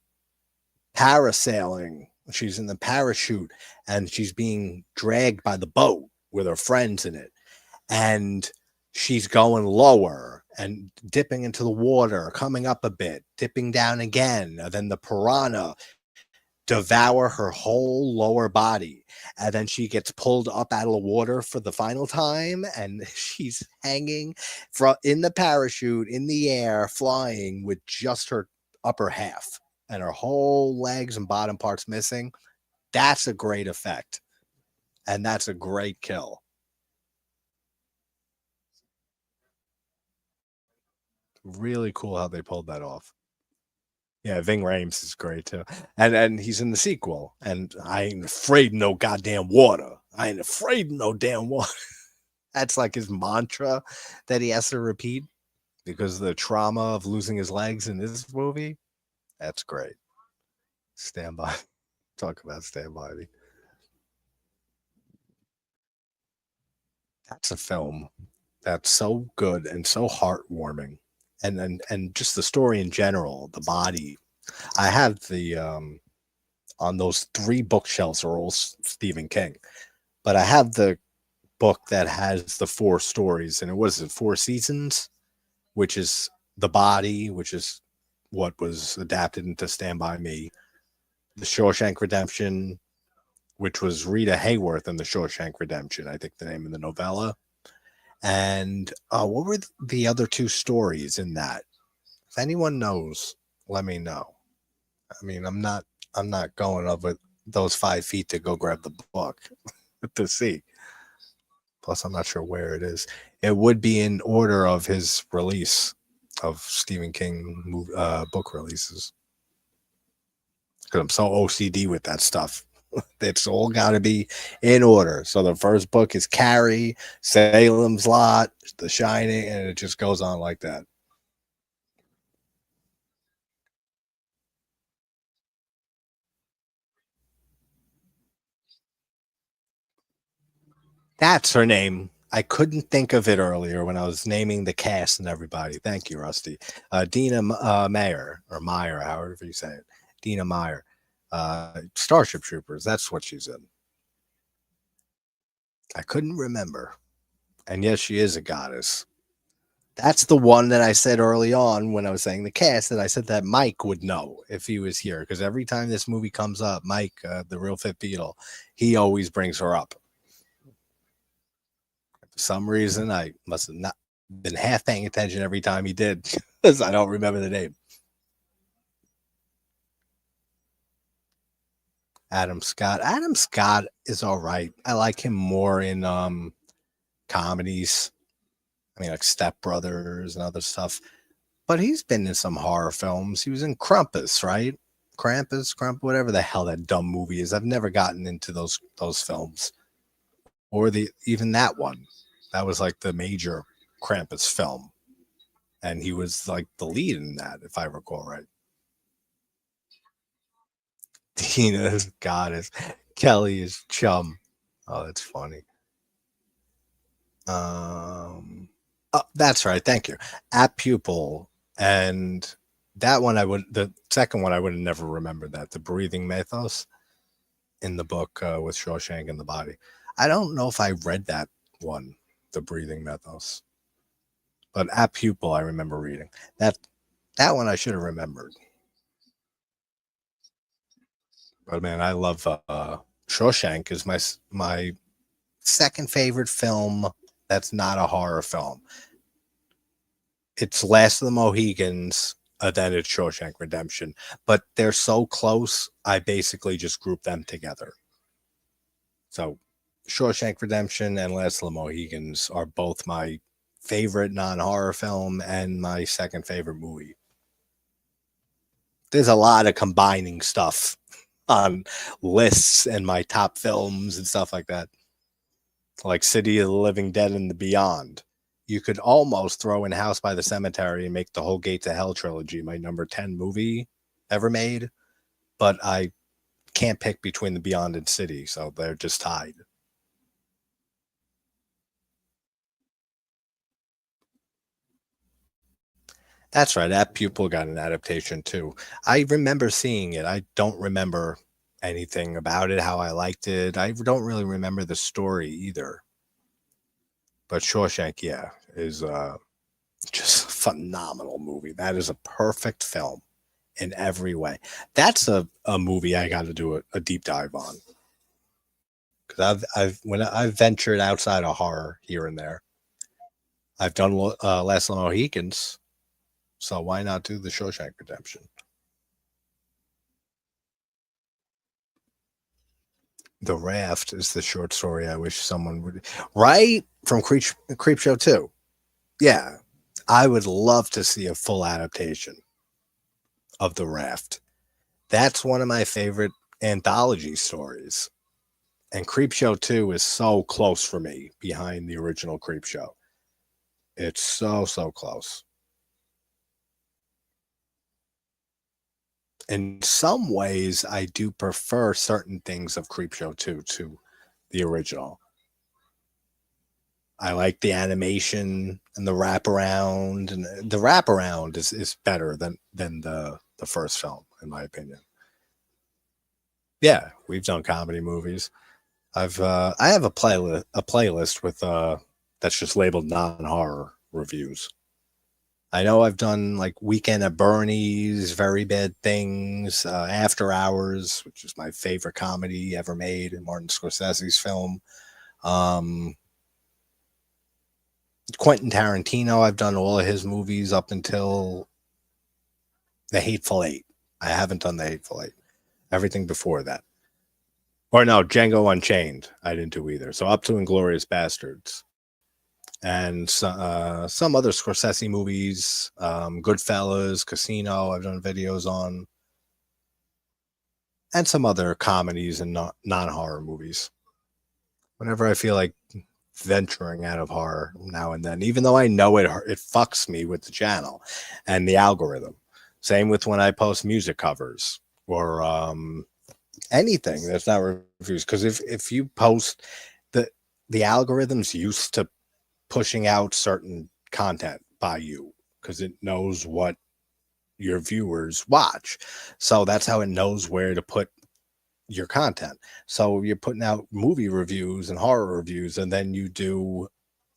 Speaker 1: parasailing, she's in the parachute and she's being dragged by the boat with her friends in it. And she's going lower and dipping into the water, coming up a bit, dipping down again. And then the piranha devour her whole lower body, and then she gets pulled up out of the water for the final time, and she's hanging from in the parachute in the air flying with just her upper half and her whole legs and bottom parts missing. That's a great effect, and that's a great kill. Really cool how they pulled that off. Yeah, Ving Rhames is great too, and he's in the sequel. And I ain't afraid of no goddamn water. I ain't afraid of no damn water. That's like his mantra that he has to repeat because of the trauma of losing his legs in this movie. That's great. Stand by. Talk about Stand By Me. That's a film that's so good and so heartwarming. And just the story in general, the body. I have the on those three bookshelves are all Stephen King, but I have the book that has the four stories, and it was it four seasons, which is the body, which is what was adapted into Stand By Me, the Shawshank Redemption, which was Rita Hayworth in the Shawshank Redemption, I think the name of the novella. And what were the other two stories in that? If anyone knows, let me know. I mean, I'm not going up with those 5 feet to go grab the book to see. Plus, I'm not sure where it is. It would be in order of his release of Stephen King book releases. Because I'm so OCD with that stuff. It's all got to be in order. So the first book is Carrie, Salem's Lot, The Shining, and it just goes on like that. That's her name. I couldn't think of it earlier when I was naming the cast and everybody. Thank you, Rusty. Dina Meyer, or Meyer, however you say it. Dina Meyer. Starship Troopers. That's what she's in. I couldn't remember. And yes, she is a goddess. That's the one that I said early on when I was saying the cast that I said that Mike would know if he was here. Because every time this movie comes up, Mike, the real Fit Beetle, he always brings her up. For some reason, I must have not been half paying attention every time he did because I don't remember the name. Adam Scott. Adam Scott is all right. I like him more in comedies. I mean, like Step Brothers and other stuff. But he's been in some horror films. He was in Krampus, right? Whatever the hell that dumb movie is. I've never gotten into those films or the even that one. That was like the major Krampus film, and he was like the lead in that, if I recall right. Tina's goddess. Kelly is chum. Oh, that's funny. That's right. Thank you. At pupil, and that one I would. The second one I would have never remembered that the breathing mythos in the book with Shawshank in the body. I don't know if I read that one, the breathing mythos, but at pupil I remember reading that. That one I should have remembered. But man, I love Shawshank is my second favorite film that's not a horror film. It's Last of the Mohegans, then it's Shawshank Redemption. But they're so close, I basically just group them together. So Shawshank Redemption and Last of the Mohegans are both my favorite non-horror film and my second favorite movie. There's a lot of combining stuff on lists and my top films and stuff like that. Like City of the Living Dead and the Beyond. You could almost throw in House by the Cemetery and make the whole Gates of Hell trilogy my number 10 movie ever made, but I can't pick between the Beyond and City, so they're just tied. That's right. That pupil got an adaptation too. I remember seeing it. I don't remember anything about it, how I liked it. I don't really remember the story either. But Shawshank, yeah, is just a phenomenal movie. That is a perfect film in every way. That's a movie I got to do a deep dive on because I've ventured outside of horror here and there. I've done Last of the Mohicans, so why not do the Shawshank Redemption? The Raft is the short story I wish someone would right from Creep Show 2. Yeah, I would love to see a full adaptation of The Raft. That's one of my favorite anthology stories. And Creep Show 2 is so close for me behind the original Creep Show. It's so close. In some ways, I do prefer certain things of Creep Show 2 to the original. I like the animation and the wraparound, and the wraparound is better than the first film, in my opinion. Yeah, we've done comedy movies. I have a playlist with that's just labeled non-horror reviews. I know I've done like Weekend at Bernie's, Very Bad Things, After Hours, which is my favorite comedy ever made, in Martin Scorsese's film. Um, Quentin Tarantino, I've done all of his movies up until The Hateful Eight. I haven't done The Hateful Eight. Everything before that. Or no, Django Unchained. I didn't do either. So up to Inglorious Bastards. And some other Scorsese movies, Goodfellas, Casino, I've done videos on, and some other comedies and non-horror movies. Whenever I feel like venturing out of horror now and then, even though I know it fucks me with the channel and the algorithm. Same with when I post music covers or anything that's not reviews. Because if you post the algorithm's used to pushing out certain content by you because it knows what your viewers watch. So that's how it knows where to put your content. So you're putting out movie reviews and horror reviews, and then you do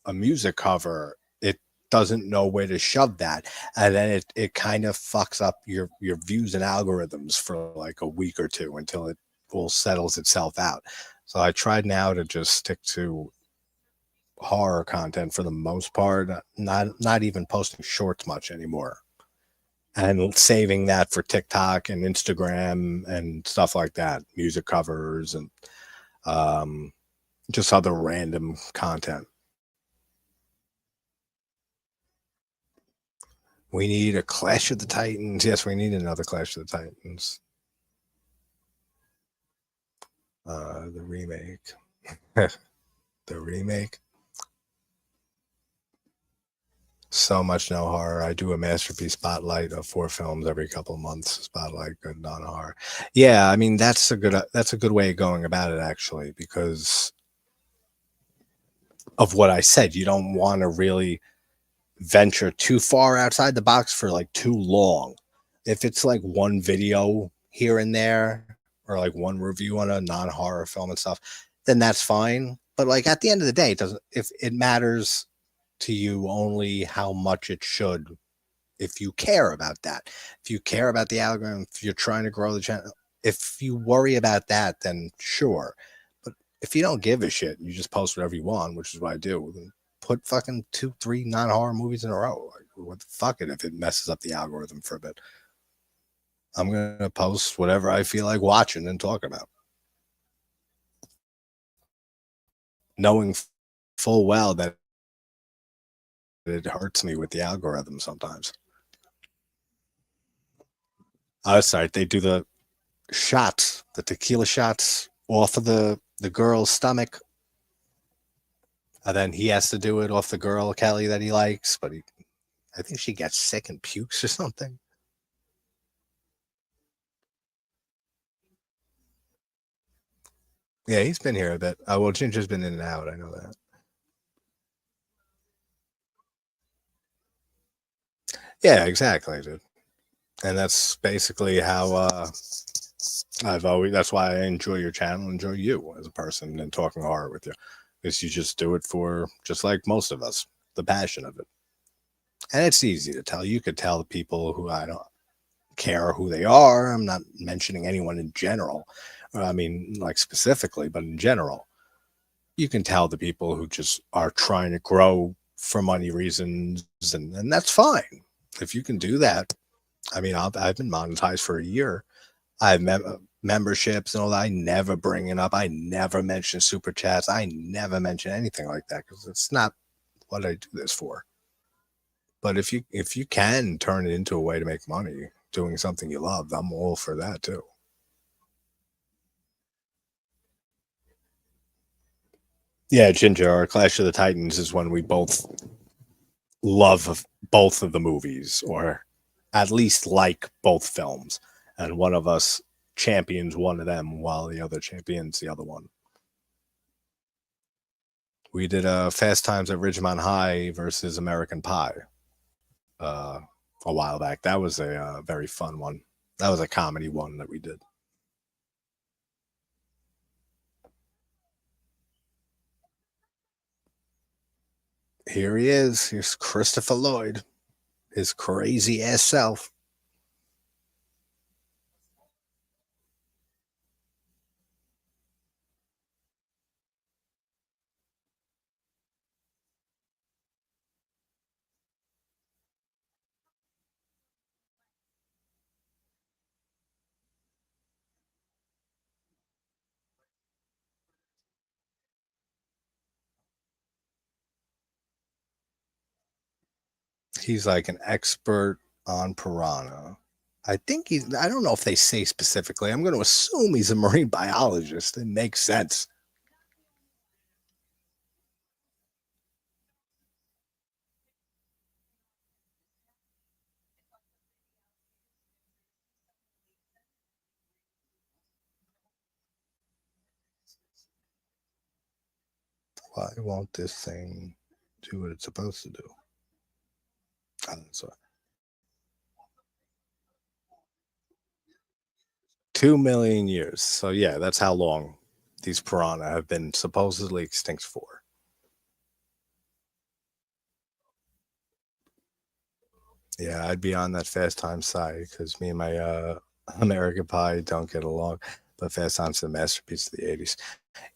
Speaker 1: a music cover. It doesn't know where to shove that. And then it kind of fucks up your views and algorithms for like a week or two until it all settles itself out. So I tried now to just stick to horror content for the most part, not even posting shorts much anymore, and saving that for TikTok and Instagram and stuff like that, music covers and um, just other random content. We need a Clash of the Titans. Yes, we need another Clash of the Titans. The remake. The remake. So much no horror. I do a masterpiece spotlight of 4 films every couple of months. Spotlight, good non horror. Yeah, I mean that's a good way of going about it actually, because of what I said. You don't want to really venture too far outside the box for like too long. If it's like one video here and there or like one review on a non horror film and stuff, then that's fine. But like at the end of the day, it doesn't. If it matters to you only how much it should, if you care about that, if you care about the algorithm, if you're trying to grow the channel, if you worry about that, then sure. But if you don't give a shit, you just post whatever you want, which is what I do. Then put fucking 2-3 non-horror movies in a row. Like, what the fuck it if it messes up the algorithm for a bit. I'm gonna post whatever I feel like watching and talking about, knowing full well that it hurts me with the algorithm sometimes. Oh, sorry, they do the shots, the tequila shots off of the girl's stomach, and then he has to do it off the girl Kelly that he likes, but I think she gets sick and pukes or something. Yeah, he's been here a bit. Well, Ginger's been in and out. I know that. Yeah, exactly, dude. And that's basically how I've always. That's why I enjoy your channel, enjoy you as a person, and talking horror with you, because you just do it for just like most of us, the passion of it, and it's easy to tell. You could tell the people who I don't care who they are. I'm not mentioning anyone in general. I mean, like specifically, but in general, you can tell the people who just are trying to grow for money reasons, and that's fine. If you can do that, I mean, I've been monetized for a year. I have memberships and all that. I never bring it up. I never mention super chats. I never mention anything like that because it's not what I do this for. But if you can turn it into a way to make money doing something you love, I'm all for that too. Yeah, Ginger, our Clash of the Titans is when we both love both of the movies, or at least like both films, and one of us champions one of them while the other champions the other one. We did Fast Times at Ridgemont High versus American Pie uh, a while back. That was a very fun one. That was a comedy one that we did. Here he is. Here's Christopher Lloyd, his crazy ass self. He's like an expert on piranha. I think he's, I don't know if they say specifically. I'm going to assume he's a marine biologist. It makes sense. Why won't this thing do what it's supposed to do? So 2 million years. So yeah, that's how long these piranha have been supposedly extinct for. Yeah, I'd be on that Fast Time side because me and my American Pie don't get along. But Fast Time's the masterpiece of the '80s.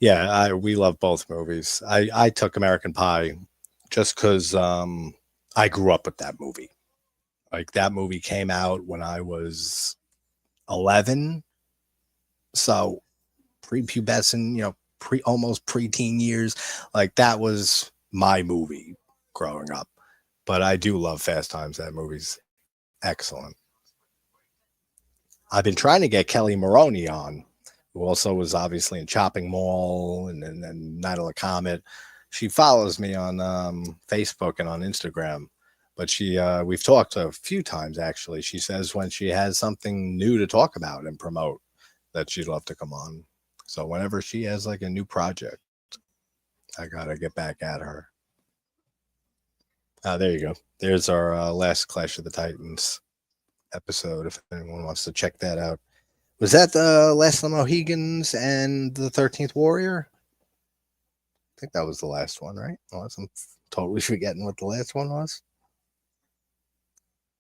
Speaker 1: Yeah, we love both movies. I took American Pie just because I grew up with that movie. Like that movie came out when I was 11, so prepubescent, pre almost preteen years. Like that was my movie growing up. But I do love Fast Times. That movie's excellent. I've been trying to get Kelly Maroney on, who also was obviously in Chopping Mall and Night of the Comet. She follows me on Facebook and on Instagram, but we've talked a few times actually. She says when she has something new to talk about and promote that she'd love to come on. So whenever she has like a new project, I gotta get back at her. There you go. There's our last Clash of the Titans episode. If anyone wants to check that out. Was that the Last of the Mohegans and the 13th Warrior? I think that was the last one, right? Unless I'm totally forgetting what the last one was.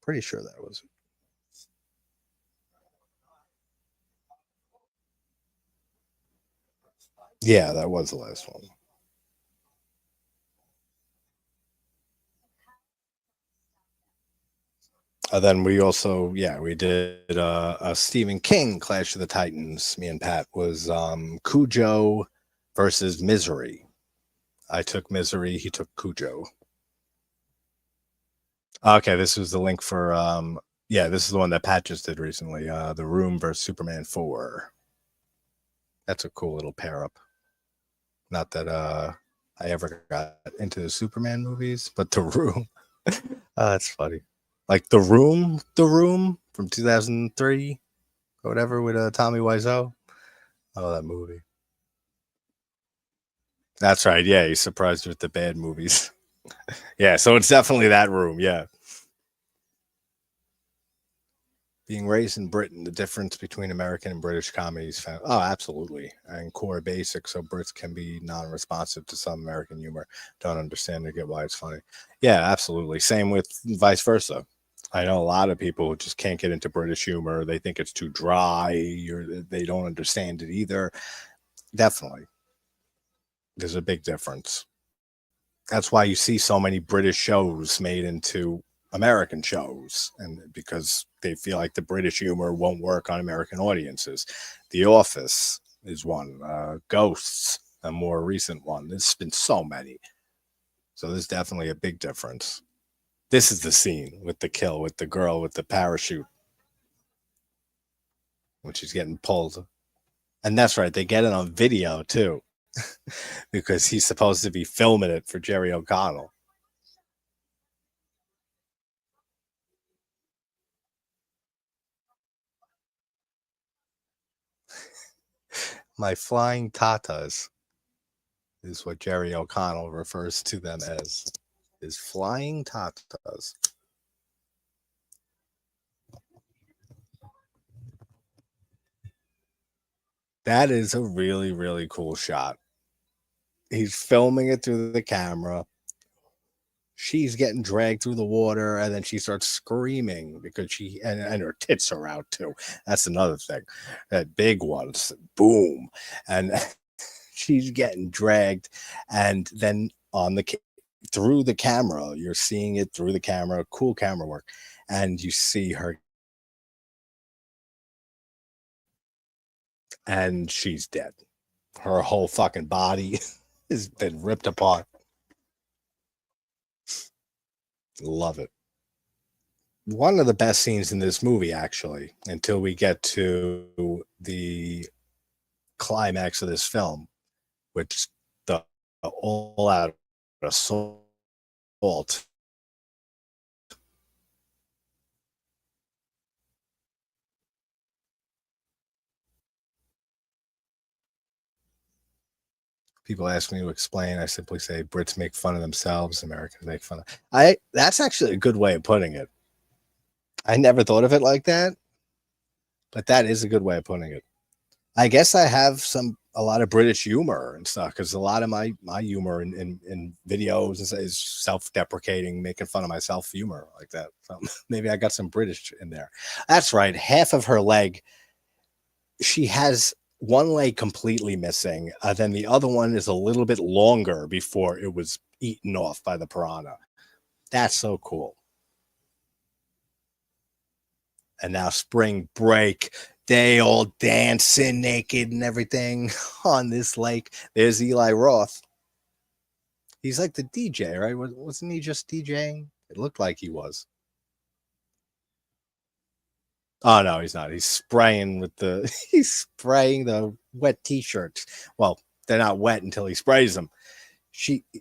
Speaker 1: Pretty sure that was it. Yeah, that was the last one. Then we also, yeah, we did a Stephen King Clash of the Titans. Me and Pat was Cujo versus Misery. I took Misery, he took Cujo. Okay, this was the link for yeah, this is the one that Pat just did recently. The Room versus Superman 4. That's a cool little pair up. Not that I ever got into the Superman movies, but The Room. That's funny. Like The Room from 2003 or whatever with Tommy Wiseau. Oh, that movie. That's right. Yeah, he's surprised with the bad movies. Yeah, so it's definitely that room. Yeah. Being raised in Britain, the difference between American and British comedies. Oh, absolutely. And core basics, so Brits can be non-responsive to some American humor. Don't understand or get why it's funny. Yeah, absolutely. Same with vice versa. I know a lot of people who just can't get into British humor. They think it's too dry, or they don't understand it either. Definitely. There's a big difference. That's why you see so many British shows made into American shows, and because they feel like the British humor won't work on American audiences. The Office is one. Ghosts, a more recent one. There's been so many. So there's definitely a big difference. This is the scene with the kill with the girl with the parachute when she's getting pulled. And that's right, they get it on video too, because he's supposed to be filming it for Jerry O'Connell. My flying tatas is what Jerry O'Connell refers to them as, his flying tatas. That is a really, really cool shot. He's filming it through the camera. She's getting dragged through the water, and then she starts screaming because and her tits are out too. That's another thing. That big ones, boom, and she's getting dragged, and then through the camera, you're seeing it through the camera. Cool camera work, and you see her, and she's dead. Her whole fucking body has been ripped apart. Love it. One of the best scenes in this movie, actually, until we get to the climax of this film, which the all out assault. People ask me to explain. I simply say Brits make fun of themselves, Americans make fun of. That's actually a good way of putting it. I never thought of it like that, but that is a good way of putting it. I guess I have a lot of British humor and stuff, because a lot of my humor in videos is self-deprecating, making fun of myself humor like that. So maybe I got some British in there. That's right. Half of her leg, she has one leg completely missing. Then the other one is a little bit longer before it was eaten off by the piranha. That's so cool. And now spring break, they all dancing naked and everything on this lake. There's Eli Roth. He's like the DJ, right? Wasn't he just DJing? It looked like he was. Oh no, he's not. He's spraying he's spraying the wet t-shirts. Well, they're not wet until he sprays them.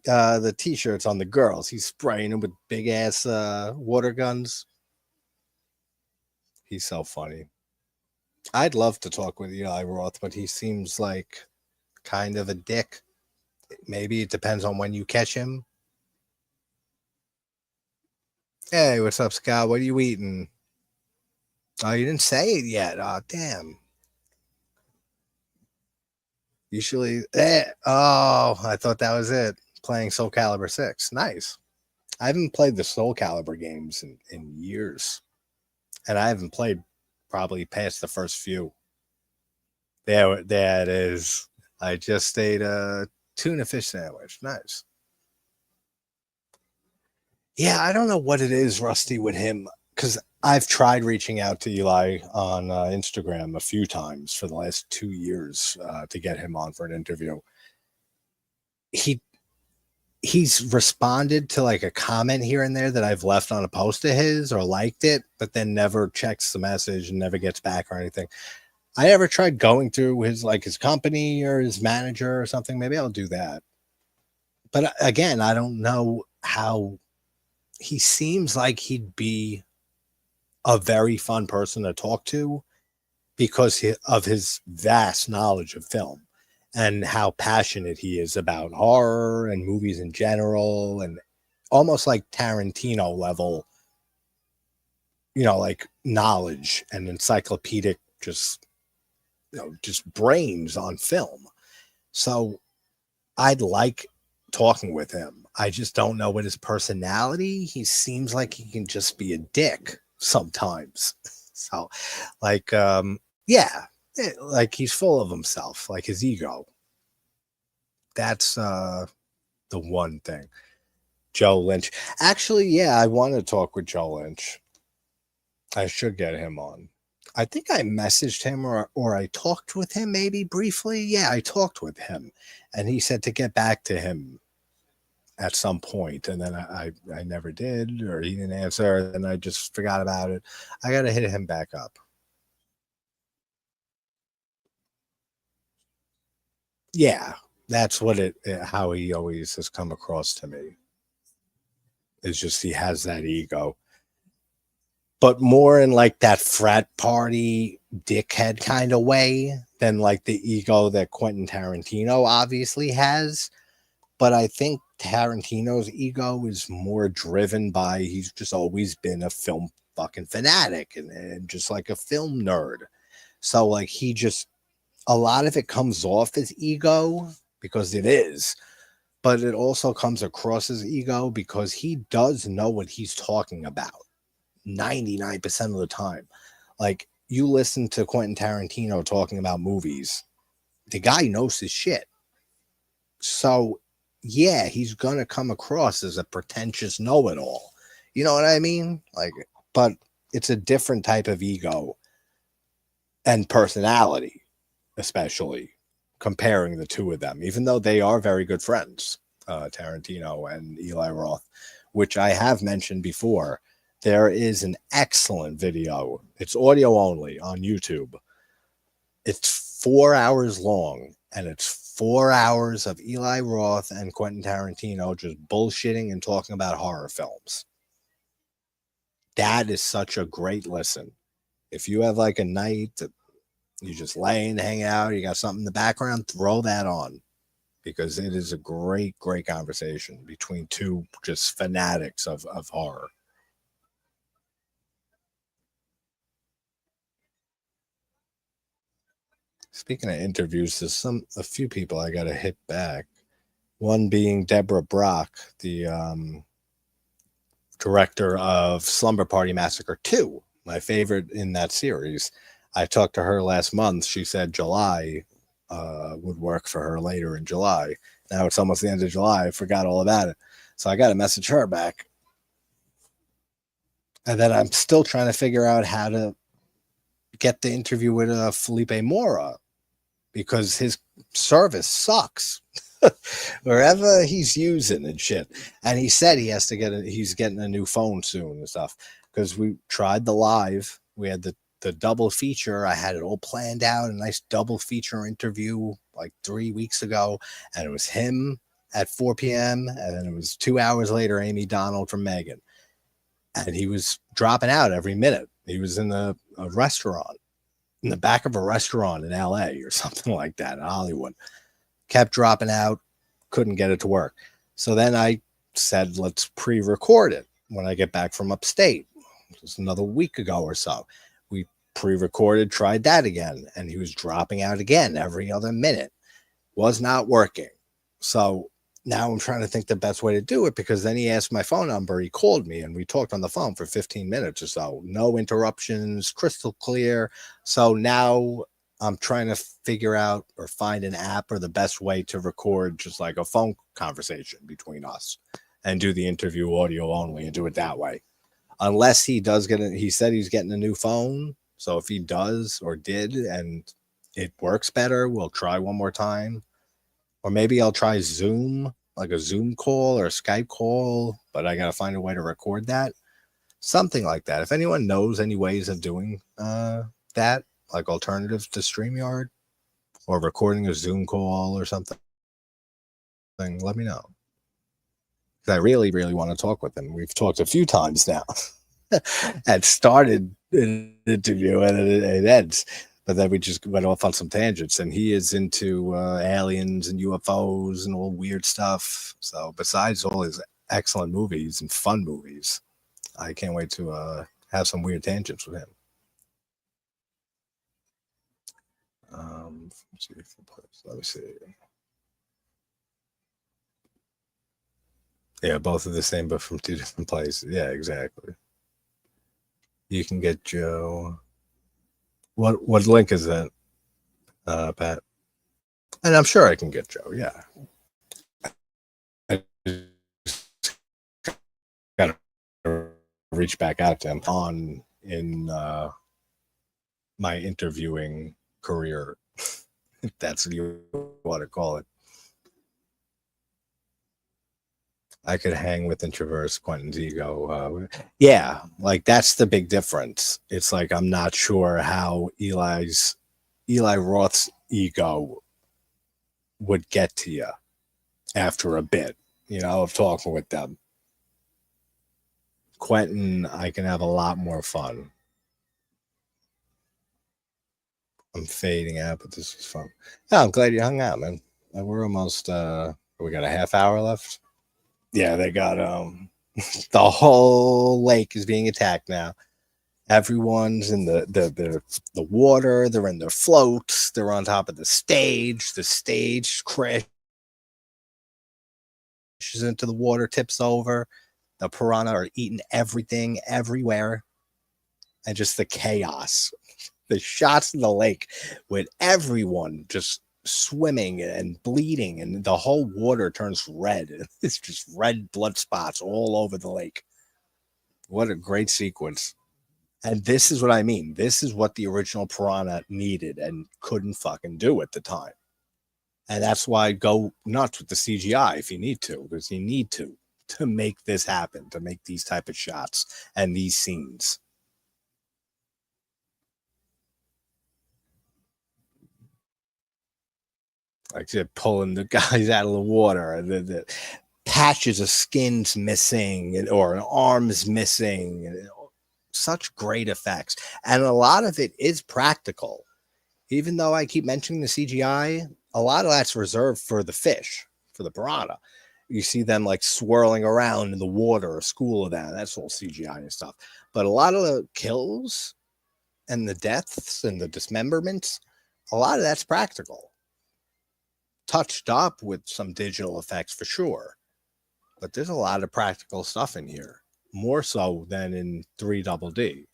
Speaker 1: The t-shirts on the girls, he's spraying them with big ass water guns. He's so funny. I'd love to talk with Eli Roth, but he seems like kind of a dick. Maybe it depends on when you catch him. Hey, what's up, Scott? What are you eating? Oh, you didn't say it yet. Oh, damn. Usually, oh, I thought that was it. Playing Soul Calibur 6. Nice. I haven't played the Soul Calibur games in years. And I haven't played probably past the first few. There it is. I just ate a tuna fish sandwich. Nice. Yeah, I don't know what it is, Rusty, with him, because I've tried reaching out to Eli on Instagram a few times for the last 2 years to get him on for an interview. He's responded to like a comment here and there that I've left on a post of his or liked it, but then never checks the message and never gets back or anything. I ever tried going through his company or his manager or something. Maybe I'll do that. But again, I don't know how. He seems like he'd be a very fun person to talk to because of his vast knowledge of film and how passionate he is about horror and movies in general, and almost like Tarantino level, like knowledge and encyclopedic, just just brains on film. So I'd like talking with him. I just don't know what his personality. He seems like he can just be a dick sometimes. So, like, yeah, like he's full of himself, like his ego. That's the one thing. Joe Lynch. Actually, yeah, I want to talk with Joe Lynch. I should get him on. I think I messaged him or I talked with him maybe briefly. Yeah, I talked with him, and he said to get back to him at some point, and then I never did, or he didn't answer, and I just forgot about it. I got to hit him back up. Yeah, that's what how he always has come across to me. It's just he has that ego, but more in like that frat party dickhead kind of way than like the ego that Quentin Tarantino obviously has. But I think Tarantino's ego is more driven by he's just always been a film fucking fanatic and just like a film nerd. So like he just a lot of it comes off as ego because it is, but it also comes across as ego because he does know what he's talking about 99% of the time. Like you listen to Quentin Tarantino talking about movies, the guy knows his shit. So yeah, he's gonna come across as a pretentious know-it-all. You know what I mean? Like, but it's a different type of ego and personality, especially comparing the two of them, even though they are very good friends, Tarantino and Eli Roth, which I have mentioned before. There is an excellent video. It's audio only on YouTube. It's 4 hours long, and it's 4 hours of Eli Roth and Quentin Tarantino just bullshitting and talking about horror films. That is such a great listen. If you have like a night that you just lay and hang out, you got something in the background, throw that on because it is a great, great conversation between two just fanatics of horror. Speaking of interviews, there's a few people I got to hit back. One being Deborah Brock, the director of Slumber Party Massacre 2, my favorite in that series. I talked to her last month. She said July would work for her later in July. Now it's almost the end of July. I forgot all about it. So I got to message her back. And then I'm still trying to figure out how to get the interview with Felipe Mora because his service sucks. Wherever he's using and shit. And he said he has to he's getting a new phone soon and stuff. Because we tried the live. We had the double feature. I had it all planned out, a nice double feature interview like 3 weeks ago. And it was him at 4 p.m. And then it was 2 hours later, Amy Donald from Megan. And he was dropping out every minute. He was in a restaurant, in the back of a restaurant in LA or something like that in Hollywood. Kept dropping out, couldn't get it to work. So then I said, let's pre-record it when I get back from upstate. It was another week ago or so. We pre-recorded, tried that again, and he was dropping out again every other minute. Was not working. So now I'm trying to think the best way to do it because then he asked my phone number. He called me and we talked on the phone for 15 minutes or so. No interruptions, crystal clear. So now I'm trying to figure out or find an app or the best way to record just like a phone conversation between us and do the interview audio only and do it that way. Unless he does he said he's getting a new phone. So if he does or did and it works better, we'll try one more time. Or maybe I'll try Zoom, like a Zoom call or a Skype call, but I got to find a way to record that. Something like that. If anyone knows any ways of doing that, like alternatives to StreamYard or recording a Zoom call or something, let me know. Because I really, really want to talk with him. We've talked a few times now. And started an interview and it ends. But then we just went off on some tangents, and he is into aliens and UFOs and all weird stuff. So besides all his excellent movies and fun movies, I can't wait to have some weird tangents with him. Let me see. Yeah, both are the same, but from two different places. Yeah, exactly. You can get Joe. What link is that, Pat? And I'm sure I can get Joe. Yeah, I got to reach back out to him on in my interviewing career, if that's what you want to call it. I could hang with and traverse Quentin's ego. Yeah, like that's the big difference. It's like I'm not sure how Eli Roth's ego would get to you after a bit, of talking with them. Quentin, I can have a lot more fun. I'm fading out, but this was fun. Yeah, I'm glad you hung out, man. We're almost we got a half hour left. Yeah, they got the whole lake is being attacked now. Everyone's in the water, they're in their floats, they're on top of the stage crashes into the water, tips over. The piranha are eating everything everywhere. And just the chaos. The shots in the lake with everyone just swimming and bleeding, and the whole water turns red. It's just red blood spots all over the lake. What a great sequence. And this is what I mean. This is what the original Piranha needed and couldn't fucking do at the time. And that's why go nuts with the CGI if you need to, because you need to make this happen, to make these type of shots and these scenes. Like they're pulling the guys out of the water, and the patches of skin's missing, or an arm's missing. Such great effects, and a lot of it is practical. Even though I keep mentioning the CGI, a lot of that's reserved for the fish, for the piranha. You see them like swirling around in the water, a school of that. That's all CGI and stuff. But a lot of the kills and the deaths and the dismemberments, a lot of that's practical. Touched up with some digital effects for sure. But there's a lot of practical stuff in here. More so than in 3DD.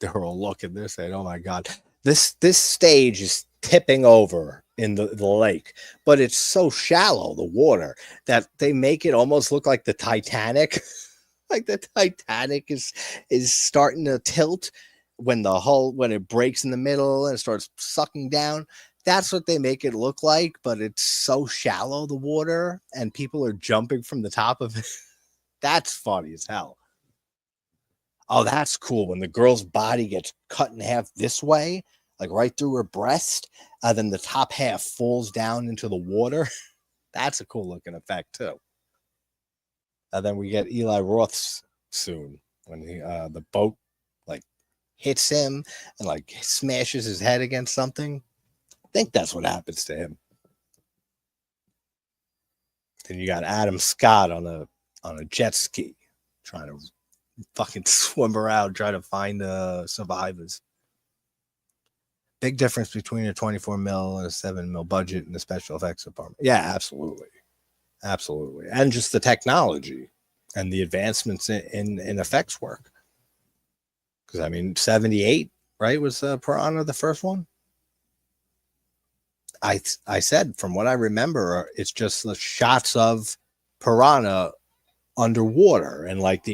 Speaker 1: They're all looking, they're saying, oh my God, this stage is tipping over in the lake, but it's so shallow, the water, that they make it almost look like the Titanic. Like the Titanic is starting to tilt when it breaks in the middle and it starts sucking down. That's what they make it look like, but it's so shallow, the water, and people are jumping from the top of it. That's funny as hell. Oh, that's cool. When the girl's body gets cut in half this way, like right through her breast, then the top half falls down into the water. That's a cool looking effect too. And then we get Eli Roth's soon when the boat like hits him and like smashes his head against something. I think that's what happens to him. Then you got Adam Scott on a jet ski trying to fucking swim around trying to find the survivors. Big difference between a 24 mil and a 7 mil budget in the special effects department. Yeah, absolutely. Absolutely. And just the technology and the advancements in effects work. Because, I mean, 78, right, was Piranha the first one? I said, from what I remember, it's just the shots of Piranha underwater and like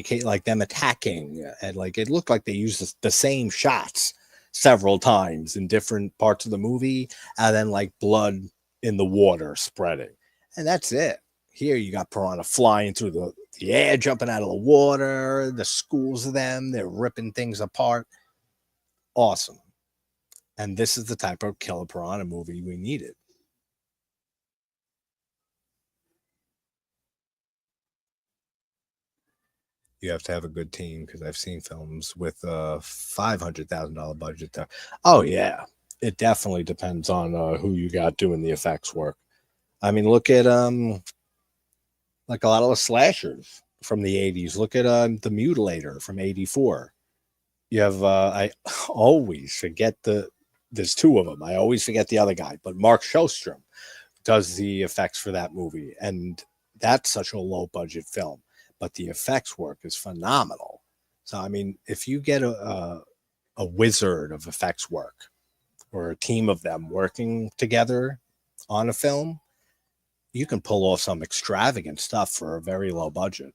Speaker 1: them attacking, and like it looked like they used the same shots several times in different parts of the movie, and then like blood in the water spreading, and that's it. Here you got Piranha flying through the air, jumping out of the water, the schools of them, they're ripping things apart. Awesome. And this is the type of killer Piranha movie we needed. You have to have a good team, because I've seen films with a $500,000 budget. Oh yeah, it definitely depends on who you got doing the effects work. I mean, look at like a lot of the slashers from the 80s. Look at the Mutilator from 84. You have I always forget there's two of them. I always forget the other guy, but Mark Shostrom does the effects for that movie, and that's such a low budget film, but the effects work is phenomenal. So I mean, if you get a wizard of effects work or a team of them working together on a film, you can pull off some extravagant stuff for a very low budget.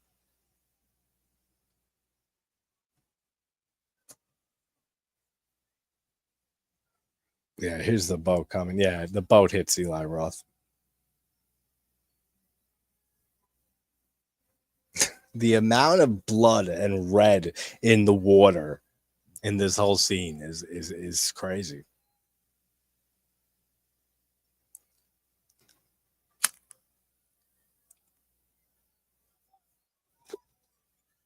Speaker 1: Yeah, here's the boat coming. Yeah, the boat hits Eli Roth. The amount of blood and red in the water in this whole scene is crazy.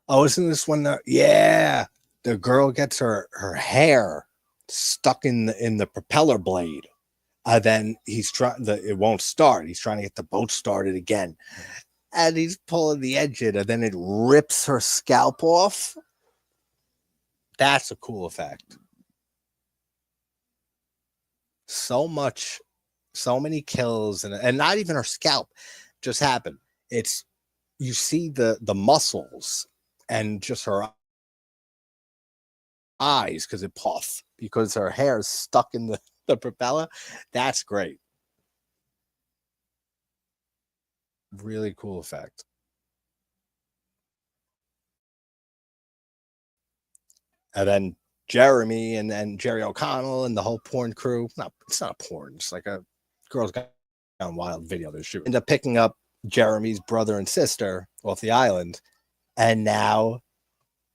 Speaker 1: Oh, isn't this one? Yeah, the girl gets her hair stuck in the propeller blade. Then he's trying. It won't start. He's trying to get the boat started again, and he's pulling the engine, and then it rips her scalp off. That's a cool effect. So much, so many kills, and not even her scalp just happened. It's you see the muscles and just her eyes because it puff because her hair is stuck in the propeller. That's great. Really cool effect. And then Jeremy and Jerry O'Connell and the whole porn crew. No, it's not a porn. It's like a Girls Gone Wild video they're shooting. End up picking up Jeremy's brother and sister off the island, and now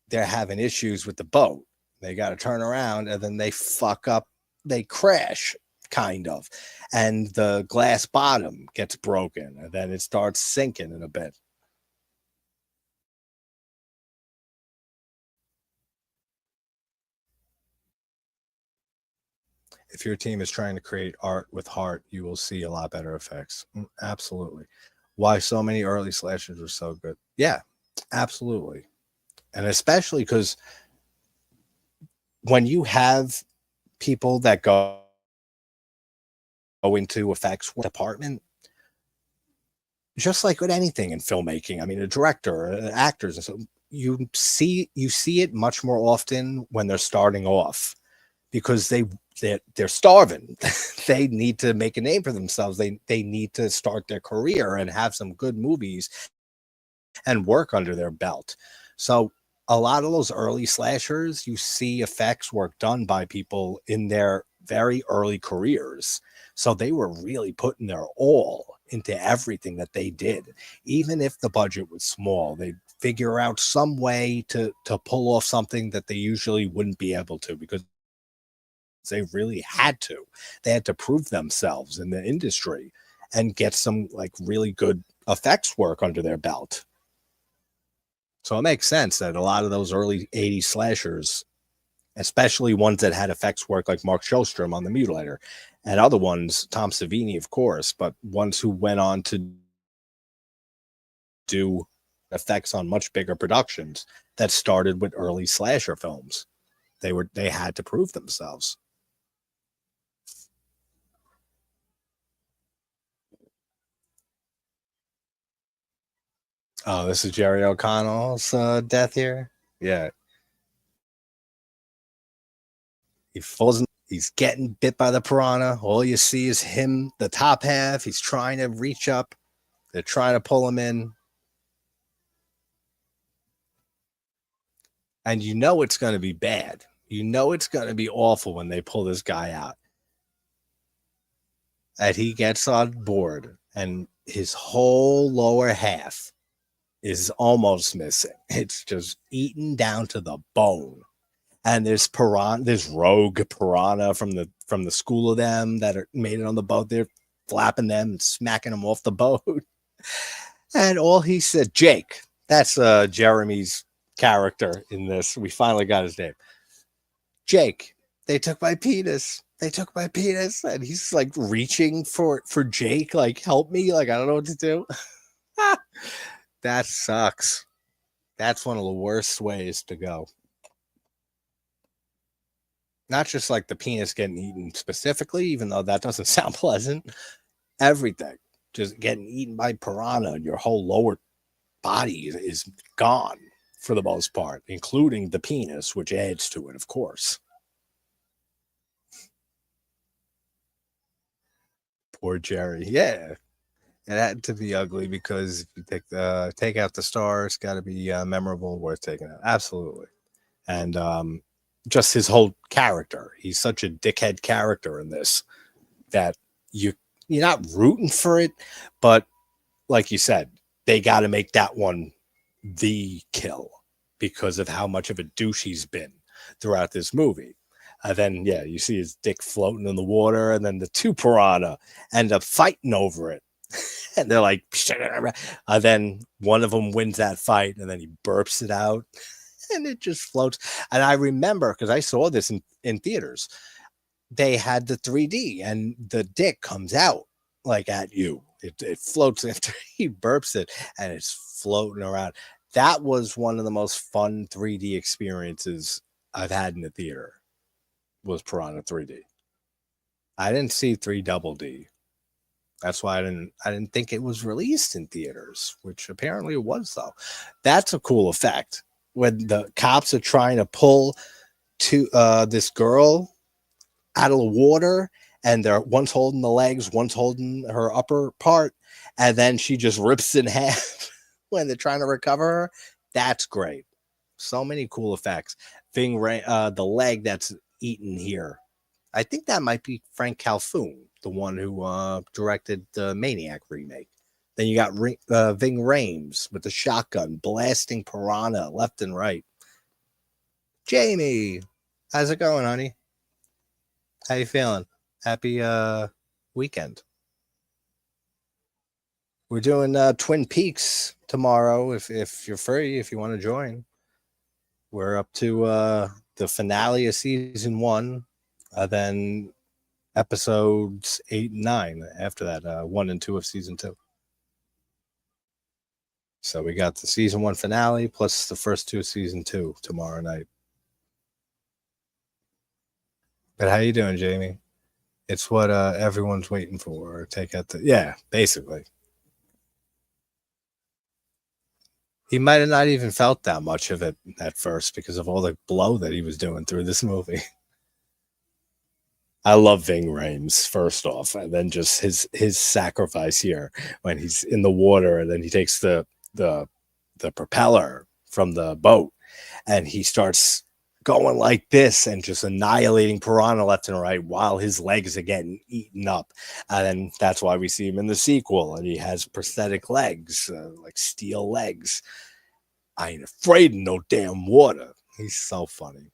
Speaker 1: they're having issues with the boat. They got to turn around, and then they fuck up. They crash, kind of, and the glass bottom gets broken, and then it starts sinking in a bit. If your team is trying to create art with heart, you will see a lot better effects. Absolutely. Why so many early slashers were so good? Yeah, absolutely. And especially because when you have people that go into effects department, just like with anything in filmmaking, I mean, a director, actors, and so you see it much more often when they're starting off because they're starving. They need to make a name for themselves. They need to start their career and have some good movies and work under their belt. So a lot of those early slashers, you see effects work done by people in their very early careers. So they were really putting their all into everything that they did. Even if the budget was small, they'd figure out some way to pull off something that they usually wouldn't be able to because they really had to. They had to prove themselves in the industry and get some like really good effects work under their belt. So it makes sense that a lot of those early 80s slashers, especially ones that had effects work like Mark Shostrom on The Mutilator and other ones, Tom Savini, of course, but ones who went on to do effects on much bigger productions that started with early slasher films. They had to prove themselves. Oh, this is Jerry O'Connell's death here. Yeah, he falls. He's getting bit by the piranha. All you see is him, the top half. He's trying to reach up. They're trying to pull him in, and you know it's going to be bad. You know it's going to be awful when they pull this guy out. And he gets on board, and his whole lower half is almost missing. It's just eaten down to the bone. And there's piranha, there's rogue piranha from the school of them that are made it on the boat. They're flapping them and smacking them off the boat. And all he said, Jake, that's Jeremy's character in this. We finally got his name. Jake, they took my penis. They took my penis. And he's like reaching for Jake, like, help me. Like, I don't know what to do. That sucks. That's one of the worst ways to go. Not just like the penis getting eaten specifically, even though that doesn't sound pleasant. Everything just getting eaten by piranha, and your whole lower body is gone for the most part, including the penis, which adds to it, of course. Poor Jerry. Yeah, it had to be ugly because if you take out the star, it's got to be memorable, worth taking out. Absolutely. And just his whole character. He's such a dickhead character in this that you're not rooting for it, but like you said, they got to make that one the kill because of how much of a douche he's been throughout this movie. And then, yeah, you see his dick floating in the water, and then the two piranha end up fighting over it. And they're like, then one of them wins that fight, and then he burps it out, and it just floats. And I remember, because I saw this in theaters, they had the 3D, and the dick comes out like at you. It floats after he burps it, and it's floating around. That was one of the most fun 3D experiences I've had in the theater. Was Piranha 3D. I didn't see 3 Double D. That's why I didn't think it was released in theaters, which apparently it was though. That's a cool effect when the cops are trying to pull to this girl out of the water, and they're one's holding the legs, one's holding her upper part, and then she just rips in half when they're trying to recover her. That's great. So many cool effects. Ving Rhames, the leg that's eaten here. I think that might be Frank Calhoun, the one who directed the Maniac remake. Then you got Ving Rhames with the shotgun blasting piranha left and right. Jamie, how's it going, honey? How you feeling? Happy weekend. We're doing Twin Peaks tomorrow. If you're free, if you want to join, we're up to the finale of season 1, then episodes 8 and 9 after that, 1 and 2 of season 2. So we got the season 1 finale plus the first 2 of season 2 tomorrow night. But how you doing, Jamie? It's what everyone's waiting for. Take out basically. He might have not even felt that much of it at first because of all the blow that he was doing through this movie. I love Ving Rhames, first off, and then just his sacrifice here when he's in the water, and then he takes the propeller from the boat, and he starts going like this and just annihilating piranha left and right while his legs are getting eaten up. And then that's why we see him in the sequel, and he has prosthetic legs, like steel legs. I ain't afraid of no damn water. He's so funny.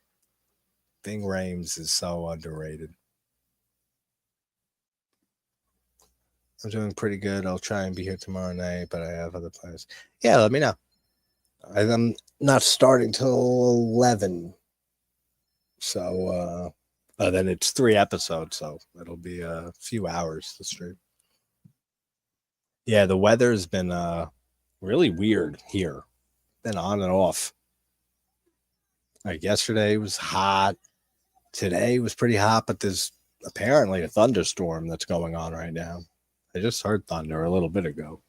Speaker 1: Ving Rhames is so underrated. I'm doing pretty good. I'll try and be here tomorrow night, but I have other plans. Yeah, let me know. I'm not starting till 11. So then it's 3 episodes, so it'll be a few hours to stream. Yeah, the weather's been really weird here. Been on and off. Like yesterday was hot. Today was pretty hot, but there's apparently a thunderstorm that's going on right now. I just heard thunder a little bit ago.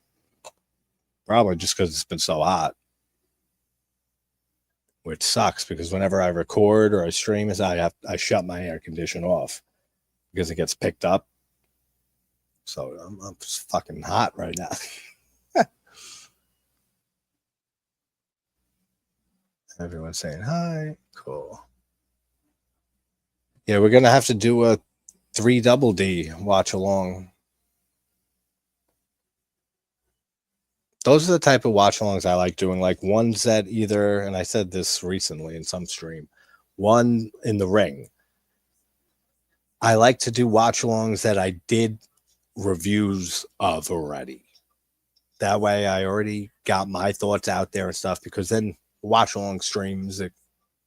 Speaker 1: Probably just because it's been so hot. Which sucks because whenever I record or I stream, I shut my air conditioner off because it gets picked up. So I'm just fucking hot right now. Everyone's saying hi. Cool. Yeah, we're gonna have to do a 3 Double D watch along. Those are the type of watch alongs I like doing, like ones that either, and I said this recently in some stream, one in the ring. I like to do watch alongs that I did reviews of already. That way I already got my thoughts out there and stuff, because then watch along streams,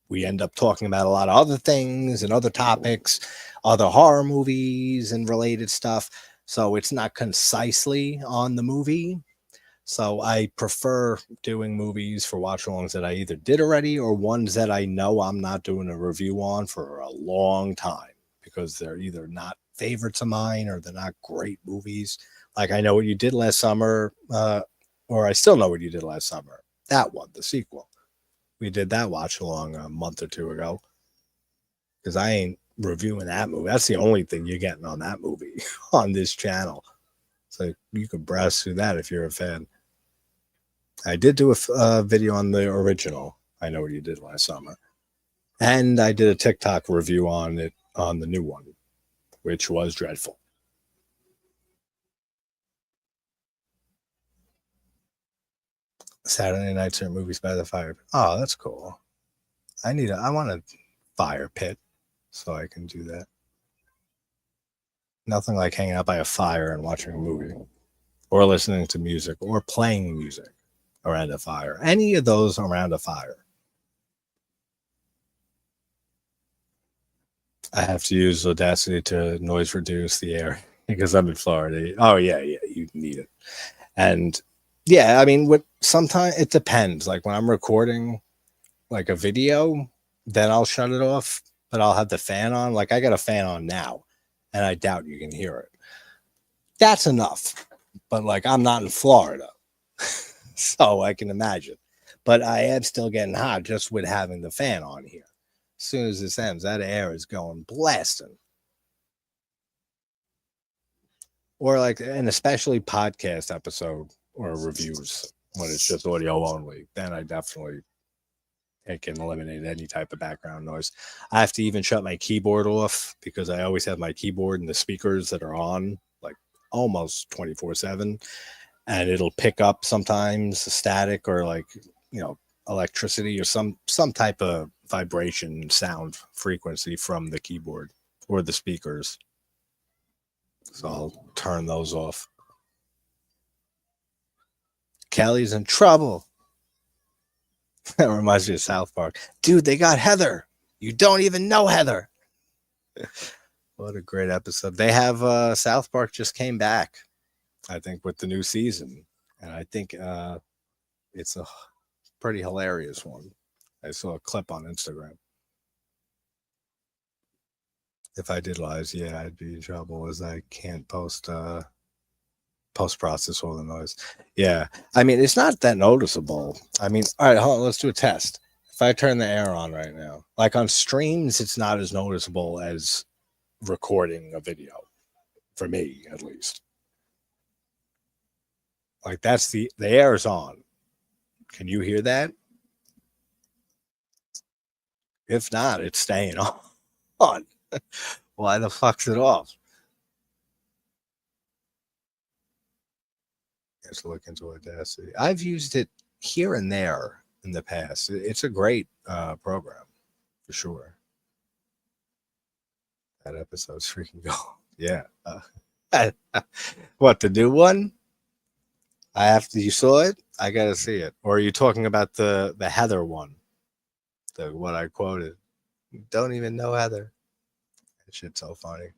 Speaker 1: we end up talking about a lot of other things and other topics, other horror movies and related stuff. So it's not concisely on the movie. So I prefer doing movies for watch alongs that I either did already or ones that I know I'm not doing a review on for a long time because they're either not favorites of mine or they're not great movies. Like I Know What You Did Last Summer, or I Still Know What You Did Last Summer. That one, the sequel. We did that watch along a month or two ago because I ain't reviewing that movie. That's the only thing you're getting on that movie on this channel. So you could browse through that if you're a fan. I did do a video on the original. I Know What You Did Last Summer. And I did a TikTok review on it on the new one, which was dreadful. Saturday nights are movies by the fire. Oh, that's cool. I want a fire pit so I can do that. Nothing like hanging out by a fire and watching a movie or listening to music or playing music around a fire. Any of those around a fire. I have to use Audacity to noise reduce the air because I'm in Florida. Oh yeah, you need it. And yeah, I mean, sometimes it depends. Like when I'm recording like a video, then I'll shut it off, but I'll have the fan on. Like I got a fan on now, and I doubt you can hear it. That's enough. But like I'm not in Florida, so I can imagine. But I am still getting hot just with having the fan on here. As soon as this ends, that air is going blasting. Or like, and especially podcast episode or reviews when it's just audio only, then I definitely it can eliminate any type of background noise. I have to even shut my keyboard off because I always have my keyboard and the speakers that are on like almost 24/7, and it'll pick up sometimes static or like electricity or some type of vibration sound frequency from the keyboard or the speakers. So I'll turn those off. Kelly's in trouble. That reminds me of South Park. Dude, they got Heather. You don't even know Heather. What a great episode. They have South Park just came back, I think, with the new season. And I think it's a pretty hilarious one. I saw a clip on Instagram. If I did lies, yeah, I'd be in trouble as I can't post process all the noise. Yeah. I mean, it's not that noticeable. I mean, all right, hold on, let's do a test. If I turn the air on right now, like on streams, it's not as noticeable as recording a video, for me at least. Like that's the air is on. Can you hear that? If not, it's staying on. Why the fuck's it off? Let's look into Audacity. I've used it here and there in the past. It's a great program for sure. That episode's freaking gold. Yeah. What, the new one? I have to. You saw it? I gotta see it. Or are you talking about the Heather one? The what I quoted. Don't even know Heather. That shit's so funny.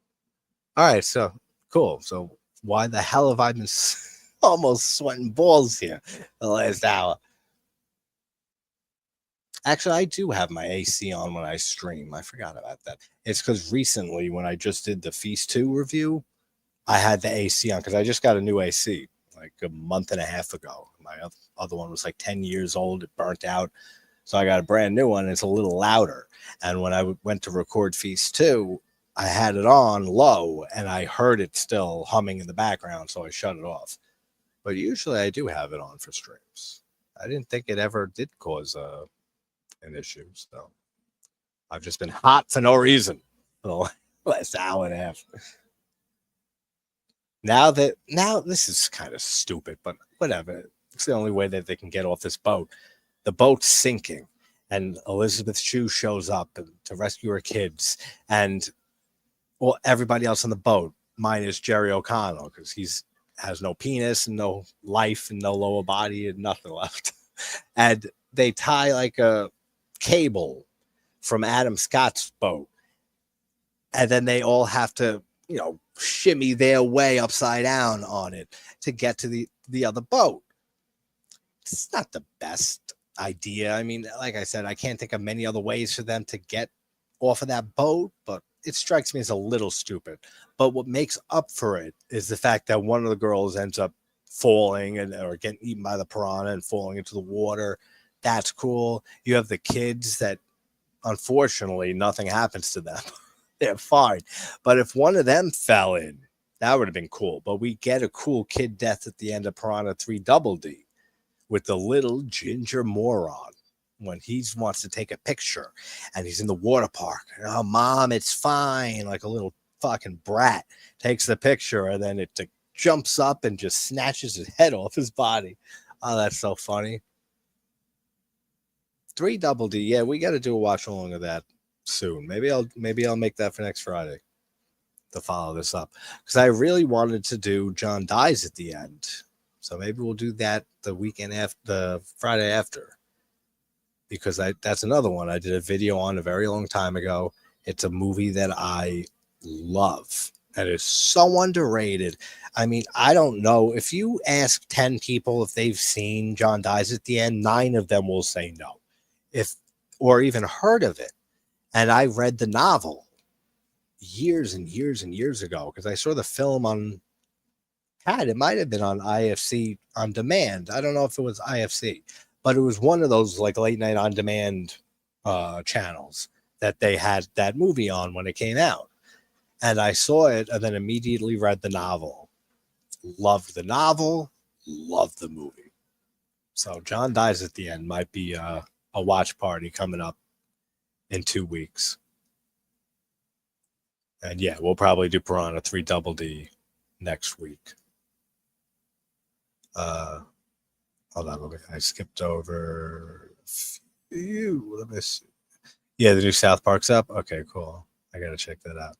Speaker 1: All right, so cool. So why the hell have I been almost sweating balls here the last hour? Actually, I do have my AC on when I stream. I forgot about that. It's because recently, when I just did the Feast 2 review, I had the AC on because I just got a new AC like a month and a half ago. My other one was like 10 years old. It burnt out. So I got a brand new one. And it's a little louder. And when I went to record Feast 2, I had it on low and I heard it still humming in the background. So I shut it off. But usually I do have it on for streams. I didn't think it ever did cause an issue. So I've just been hot for no reason for the last hour and a half. Now this is kind of stupid, but whatever. It's the only way that they can get off this boat. The boat's sinking, and Elisabeth Shue shows up to rescue her kids, and well, everybody else on the boat, minus Jerry O'Connell, because he's has no penis and no life and no lower body and nothing left. And they tie like a cable from Adam Scott's boat, and then they all have to, shimmy their way upside down on it to get to the other boat. it's not the best idea. I mean, like I said, I can't think of many other ways for them to get off of that boat, but it strikes me as a little stupid. But what makes up for it is the fact that one of the girls ends up falling and or getting eaten by the piranha and falling into the water. That's cool. You have the kids that unfortunately nothing happens to them. They're fine. But if one of them fell in, that would have been cool. But we get a cool kid death at the end of Piranha 3 Double D with the little ginger moron when he wants to take a picture and he's in the water park. Oh, mom, it's fine. Like a little fucking brat takes the picture and then it jumps up and just snatches his head off his body. Oh, that's so funny. 3 Double D. Yeah, we got to do a watch along of that soon. Maybe I'll make that for next Friday to follow this up because I really wanted to do John Dies at the End. So maybe we'll do that the weekend after, the Friday after, because that's another one I did a video on a very long time ago. It's a movie that I love and it's so underrated. I mean, I don't know if you ask 10 people if they've seen John Dies at the End, 9 of them will say no, or even heard of it. And I read the novel years and years and years ago because I saw the film on. It might have been on IFC on demand. I don't know if it was IFC, but it was one of those like late night on demand channels that they had that movie on when it came out. And I saw it and then immediately read the novel. Loved the novel, loved the movie. So John Dies at the End might be a watch party coming up in 2 weeks. And yeah, we'll probably do Piranha 3 Double D next week. Hold on, I skipped over let me see. Yeah, the new South Park's up. Okay, cool. I gotta check that out.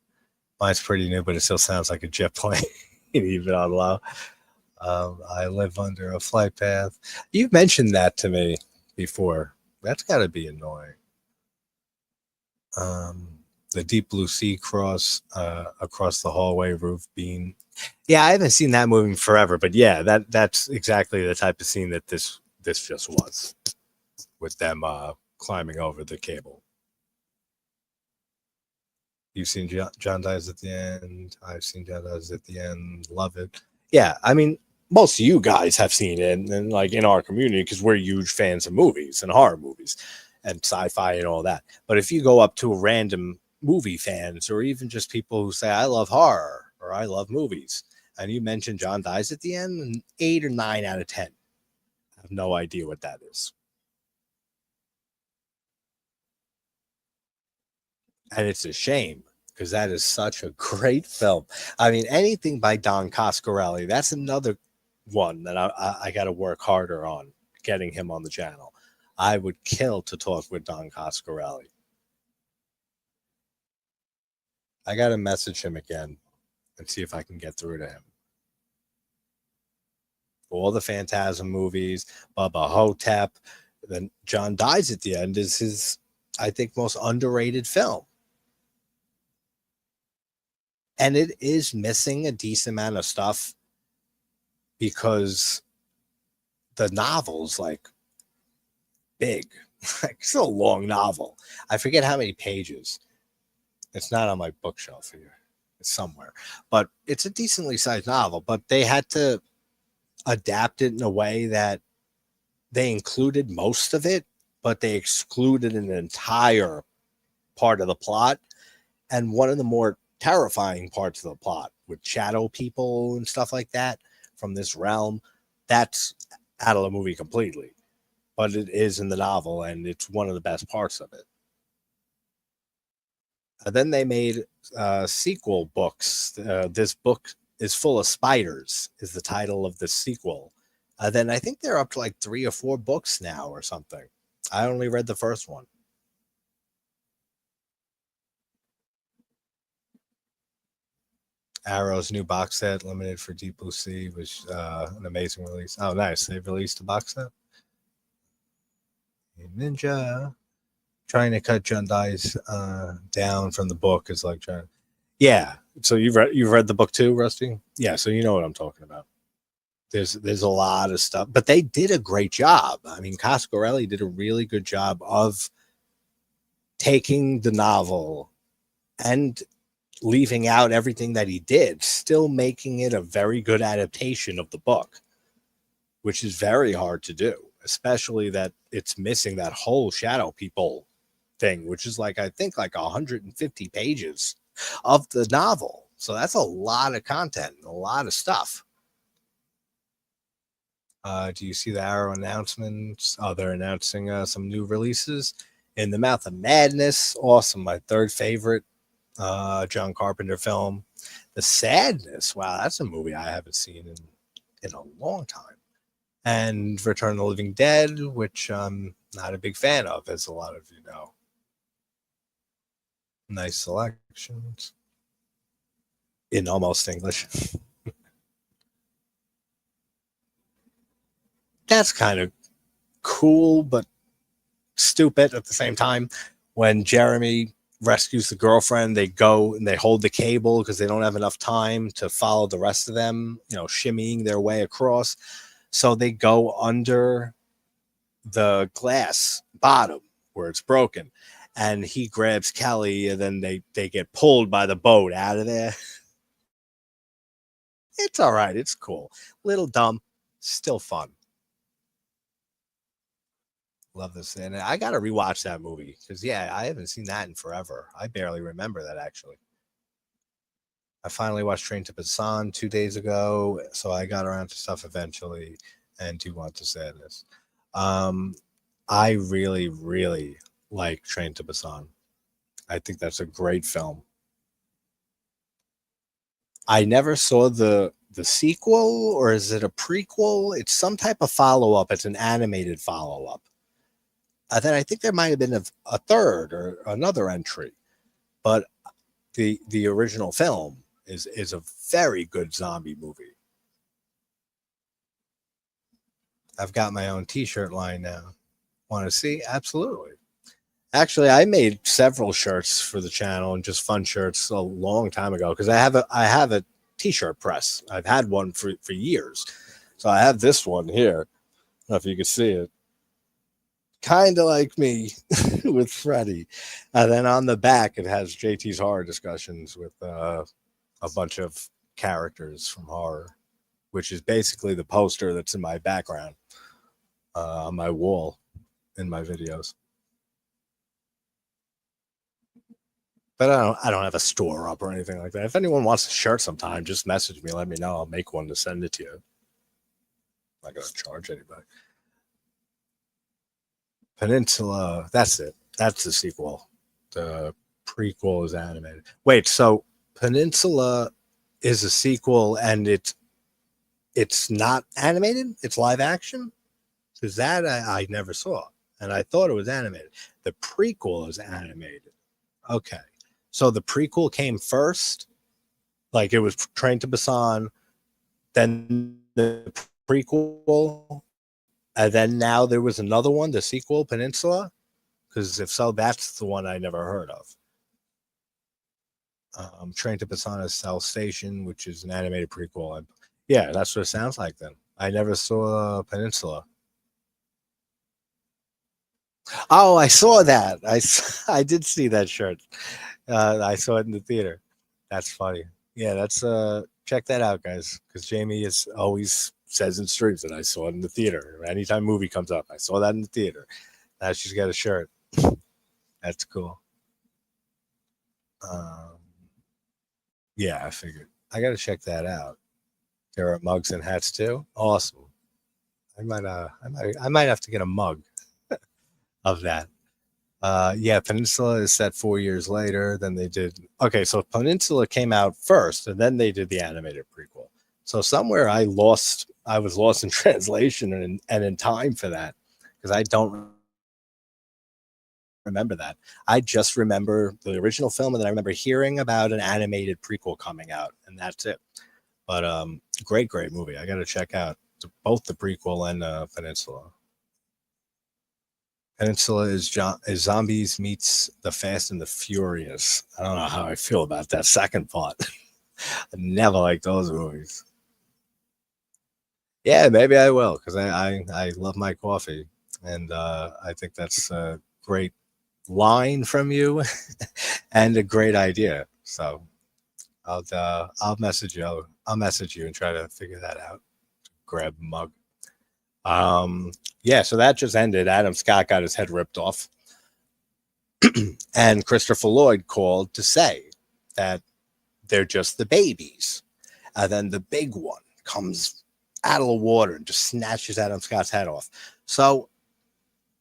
Speaker 1: Mine's pretty new, but it still sounds like a jet plane, even on low. I live under a flight path. You've mentioned that to me before. That's gotta be annoying. The deep blue sea cross across the hallway roof beam. Yeah, I haven't seen that movie forever, but yeah, that's exactly the type of scene that this just was, with them climbing over the cable. You've seen John Dies at the End. I've seen John Dies at the End. Love it. Yeah, I mean, most of you guys have seen it, and like in our community, because we're huge fans of movies and horror movies and sci-fi and all that. But if you go up to a random movie fans or even just people who say, I love horror or I love movies, and you mention John Dies at the End, and 8 or 9 out of 10 have no idea what that is. And it's a shame because that is such a great film. I mean, anything by Don Coscarelli, that's another one that I got to work harder on getting him on the channel. I would kill to talk with Don Coscarelli. I got to message him again and see if I can get through to him. All the Phantasm movies, Bubba Hotep, then John Dies at the End is his, I think, most underrated film. And it is missing a decent amount of stuff because the novel's like big. Like, it's a long novel. I forget how many pages. It's not on my bookshelf here. It's somewhere. But it's a decently sized novel. But they had to adapt it in a way that they included most of it, but they excluded an entire part of the plot. And one of the more terrifying parts of the plot with shadow people and stuff like that from this realm, that's out of the movie completely. But it is in the novel, and it's one of the best parts of it. Then they made sequel books. This book is full of spiders is the title of the sequel. Then I think they're up to like 3 or 4 books now or something. I only read the first one. Arrow's new box set, limited for Deep Blue Sea, was an amazing release. Oh, nice. They've released a box set. Ninja. Trying to cut John Dies down from the book is like trying. Yeah. So you've read the book too, Rusty? Yeah. So you know what I'm talking about. There's a lot of stuff, but they did a great job. I mean, Coscarelli did a really good job of taking the novel and leaving out everything that he did, still making it a very good adaptation of the book, which is very hard to do, especially that it's missing that whole shadow people thing, which is like, I think like 150 pages of the novel. So that's a lot of content, a lot of stuff. Do you see the Arrow announcements? Oh, they're announcing some new releases. In the Mouth of Madness, awesome. My third favorite John Carpenter film. The Sadness, wow, that's a movie I haven't seen in a long time. And Return of the Living Dead, which I'm not a big fan of, as a lot of you know. Nice selections in almost English. That's kind of cool, but stupid at the same time. When Jeremy rescues the girlfriend, they go and they hold the cable because they don't have enough time to follow the rest of them, you know, shimmying their way across. So they go under the glass bottom where it's broken, and he grabs Kelly, and then they get pulled by the boat out of there. It's all right. It's cool. Little dumb, still fun. Love this. And I got to rewatch that movie because, yeah, I haven't seen that in forever. I barely remember that, actually. I finally watched Train to Busan 2 days ago, so I got around to stuff eventually, and do want to say this. I really, really like Train to Busan. I think that's a great film. I never saw the sequel, or is it a prequel? It's some type of follow up. It's an animated follow up. Then I think there might have been a third or another entry, but the original film is a very good zombie movie. I've got my own T-shirt line now. Want to see? Absolutely. Actually, I made several shirts for the channel and just fun shirts a long time ago because I have a T-shirt press. I've had one for years, so I have this one here. I don't know if you can see it. Kind of like me with Freddy, and then on the back it has JT's horror discussions with a bunch of characters from horror, which is basically the poster that's in my background on my wall in my videos. But I don't have a store up or anything like that. If anyone wants a shirt sometime, just message me. Let me know. I'll make one to send it to you. I'm not going to charge anybody. Peninsula. That's it. That's the sequel. The prequel is animated. Wait, so Peninsula is a sequel and it's not animated? It's live action? Because that I never saw. And I thought it was animated. The prequel is animated. Okay. So the prequel came first, like it was Train to Busan, then the prequel, and then now there was another one, the sequel, Peninsula. Because if so, that's the one I never heard of. Train to Busan is Cell Station, which is an animated prequel. Yeah, that's what it sounds like then. I never saw Peninsula. Oh, I saw that. I did see that shirt. I saw it in the theater. That's funny. Yeah, that's check that out, guys. Because Jamie is always says in streams that I saw it in the theater. Anytime a movie comes up, I saw that in the theater. Now she's got a shirt. That's cool. Yeah, I figured. I got to check that out. There are mugs and hats too. Awesome. I might have to get a mug of that. Yeah, Peninsula is set 4 years later than they did. Okay, so Peninsula came out first, and then they did the animated prequel. So somewhere I was lost in translation and in time for that because I don't remember that. I just remember the original film, and then I remember hearing about an animated prequel coming out, and that's it. But great movie. I got to check out both the prequel and Peninsula. Peninsula is zombies meets the Fast and the Furious. I don't know how I feel about that second part. I never liked those movies. Yeah, maybe I will, because I love my coffee, and I think that's a great line from you and a great idea. So I'll message you. I'll message you and try to figure that out. Grab a mug. Um, yeah, so that just ended. Adam Scott got his head ripped off, and Christopher Lloyd called to say that they're just the babies. And then the big one comes out of the water and just snatches Adam Scott's head off. So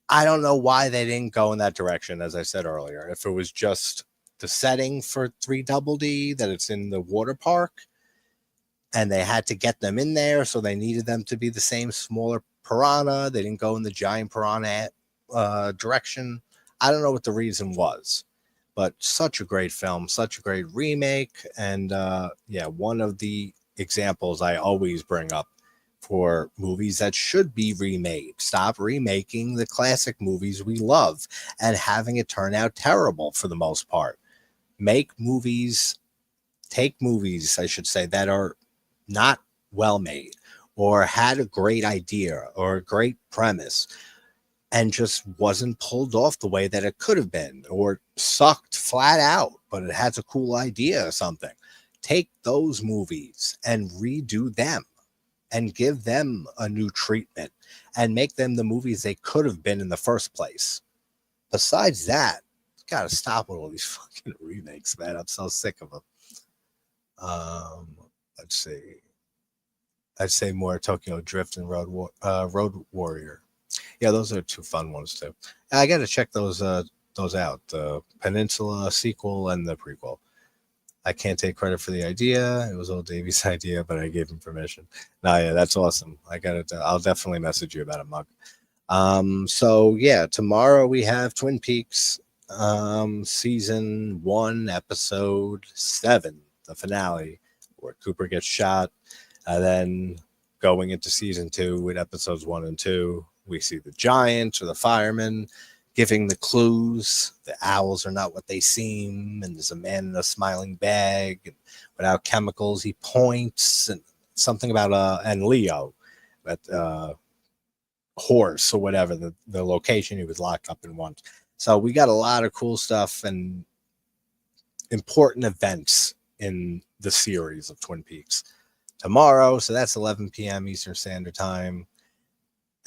Speaker 1: I don't know why they didn't go in that direction, as I said earlier. If it was just the setting for 3 Double D, that it's in the water park, and they had to get them in there, so they needed them to be the same smaller piranha. They didn't go in the giant piranha direction. I don't know what the reason was, but such a great film, such a great remake, and yeah, one of the examples I always bring up for movies that should be remade. Stop remaking the classic movies we love and having it turn out terrible for the most part. Make movies, take movies, I should say, that are not well made or had a great idea or a great premise and just wasn't pulled off the way that it could have been, or sucked flat out, but it has a cool idea or something. Take those movies and redo them and give them a new treatment and make them the movies they could have been in the first place. Besides that, got to stop with all these fucking remakes, man. I'm so sick of them. Let's see. I'd say more Tokyo Drift and Road Warrior. Yeah, those are 2 fun ones too. I got to check those out. The Peninsula sequel and the prequel. I can't take credit for the idea. It was old Davey's idea, but I gave him permission. No, yeah, that's awesome. I got it. I'll definitely message you about a mug. So yeah, tomorrow we have Twin Peaks, season 1, episode 7, the finale, where Cooper gets shot. And then going into season 2 with episodes 1 and 2, we see the giant or the fireman giving the clues. The owls are not what they seem, and there's a man in a smiling bag, and without chemicals, he points, and something about and Leo, that horse or whatever, the location he was locked up in once. So we got a lot of cool stuff and important events in the series of Twin Peaks tomorrow. So that's 11 p.m. Eastern Standard Time.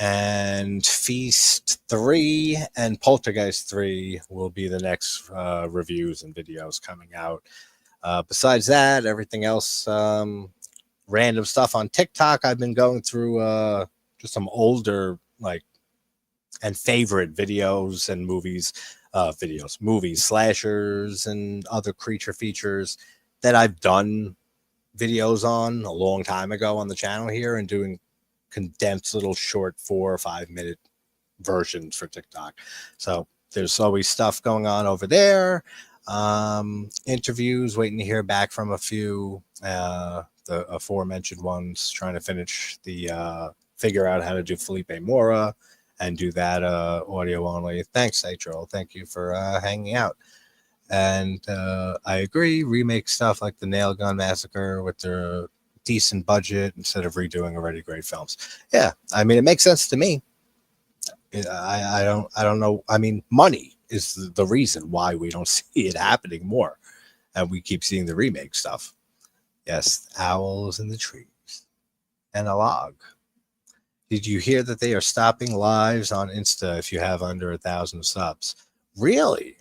Speaker 1: And Feast 3 and Poltergeist 3 will be the next reviews and videos coming out. Besides that, everything else, random stuff on TikTok. I've been going through just some older, like, and favorite videos and movies, movies, slashers, and other creature features that I've done videos on a long time ago on the channel here, and doing condensed little short 4 or 5 minute versions for TikTok. So there's always stuff going on over there. Interviews, waiting to hear back from a few, the aforementioned ones, trying to finish the figure out how to do Felipe Mora and do that audio only. Thanks, Atro. Thank you for hanging out. And I agree, remake stuff like the Nail Gun Massacre with their decent budget instead of redoing already great films. Yeah, I mean, it makes sense to me. I don't know. I mean, money is the reason why we don't see it happening more, and we keep seeing the remake stuff. Yes, owls in the trees and a log. Did you hear that they are stopping lives on Insta if you have under 1,000 subs? Really?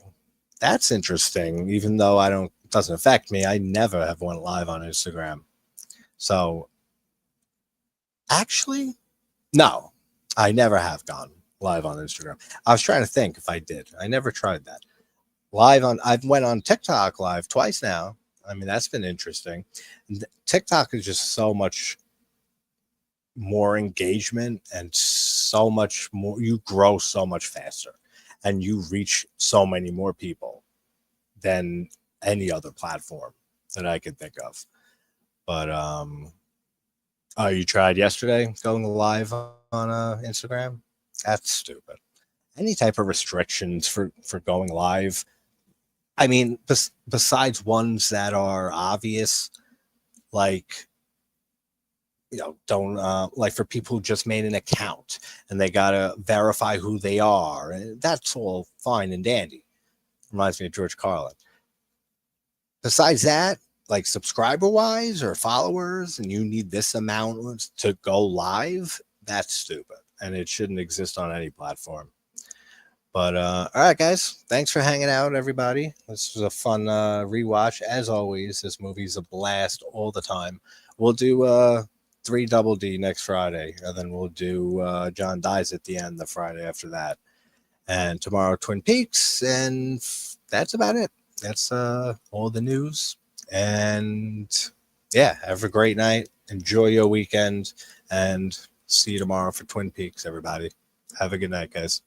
Speaker 1: That's interesting. Even though it doesn't affect me. I never have went live on Instagram. So actually, no, I never have gone live on Instagram. I was trying to think if I did. I never tried that. I've went on TikTok live twice now. I mean, that's been interesting. TikTok is just so much more engagement and so much more. You grow so much faster and you reach so many more people than any other platform that I could think of. But you tried yesterday going live on Instagram? That's stupid. Any type of restrictions for going live? I mean, besides ones that are obvious, like don't like for people who just made an account and they gotta verify who they are. And that's all fine and dandy. Reminds me of George Carlin. Besides that, like subscriber wise or followers, and you need this amount to go live, that's stupid. And it shouldn't exist on any platform. But all right, guys, thanks for hanging out, everybody. This was a fun rewatch. As always, this movie's a blast all the time. We'll do 3 Double D next Friday, and then we'll do John Dies at the End the Friday after that. And tomorrow, Twin Peaks, and that's about it. That's all the news. And yeah, have a great night. Enjoy your weekend, and see you tomorrow for Twin Peaks, everybody. Have a good night, guys.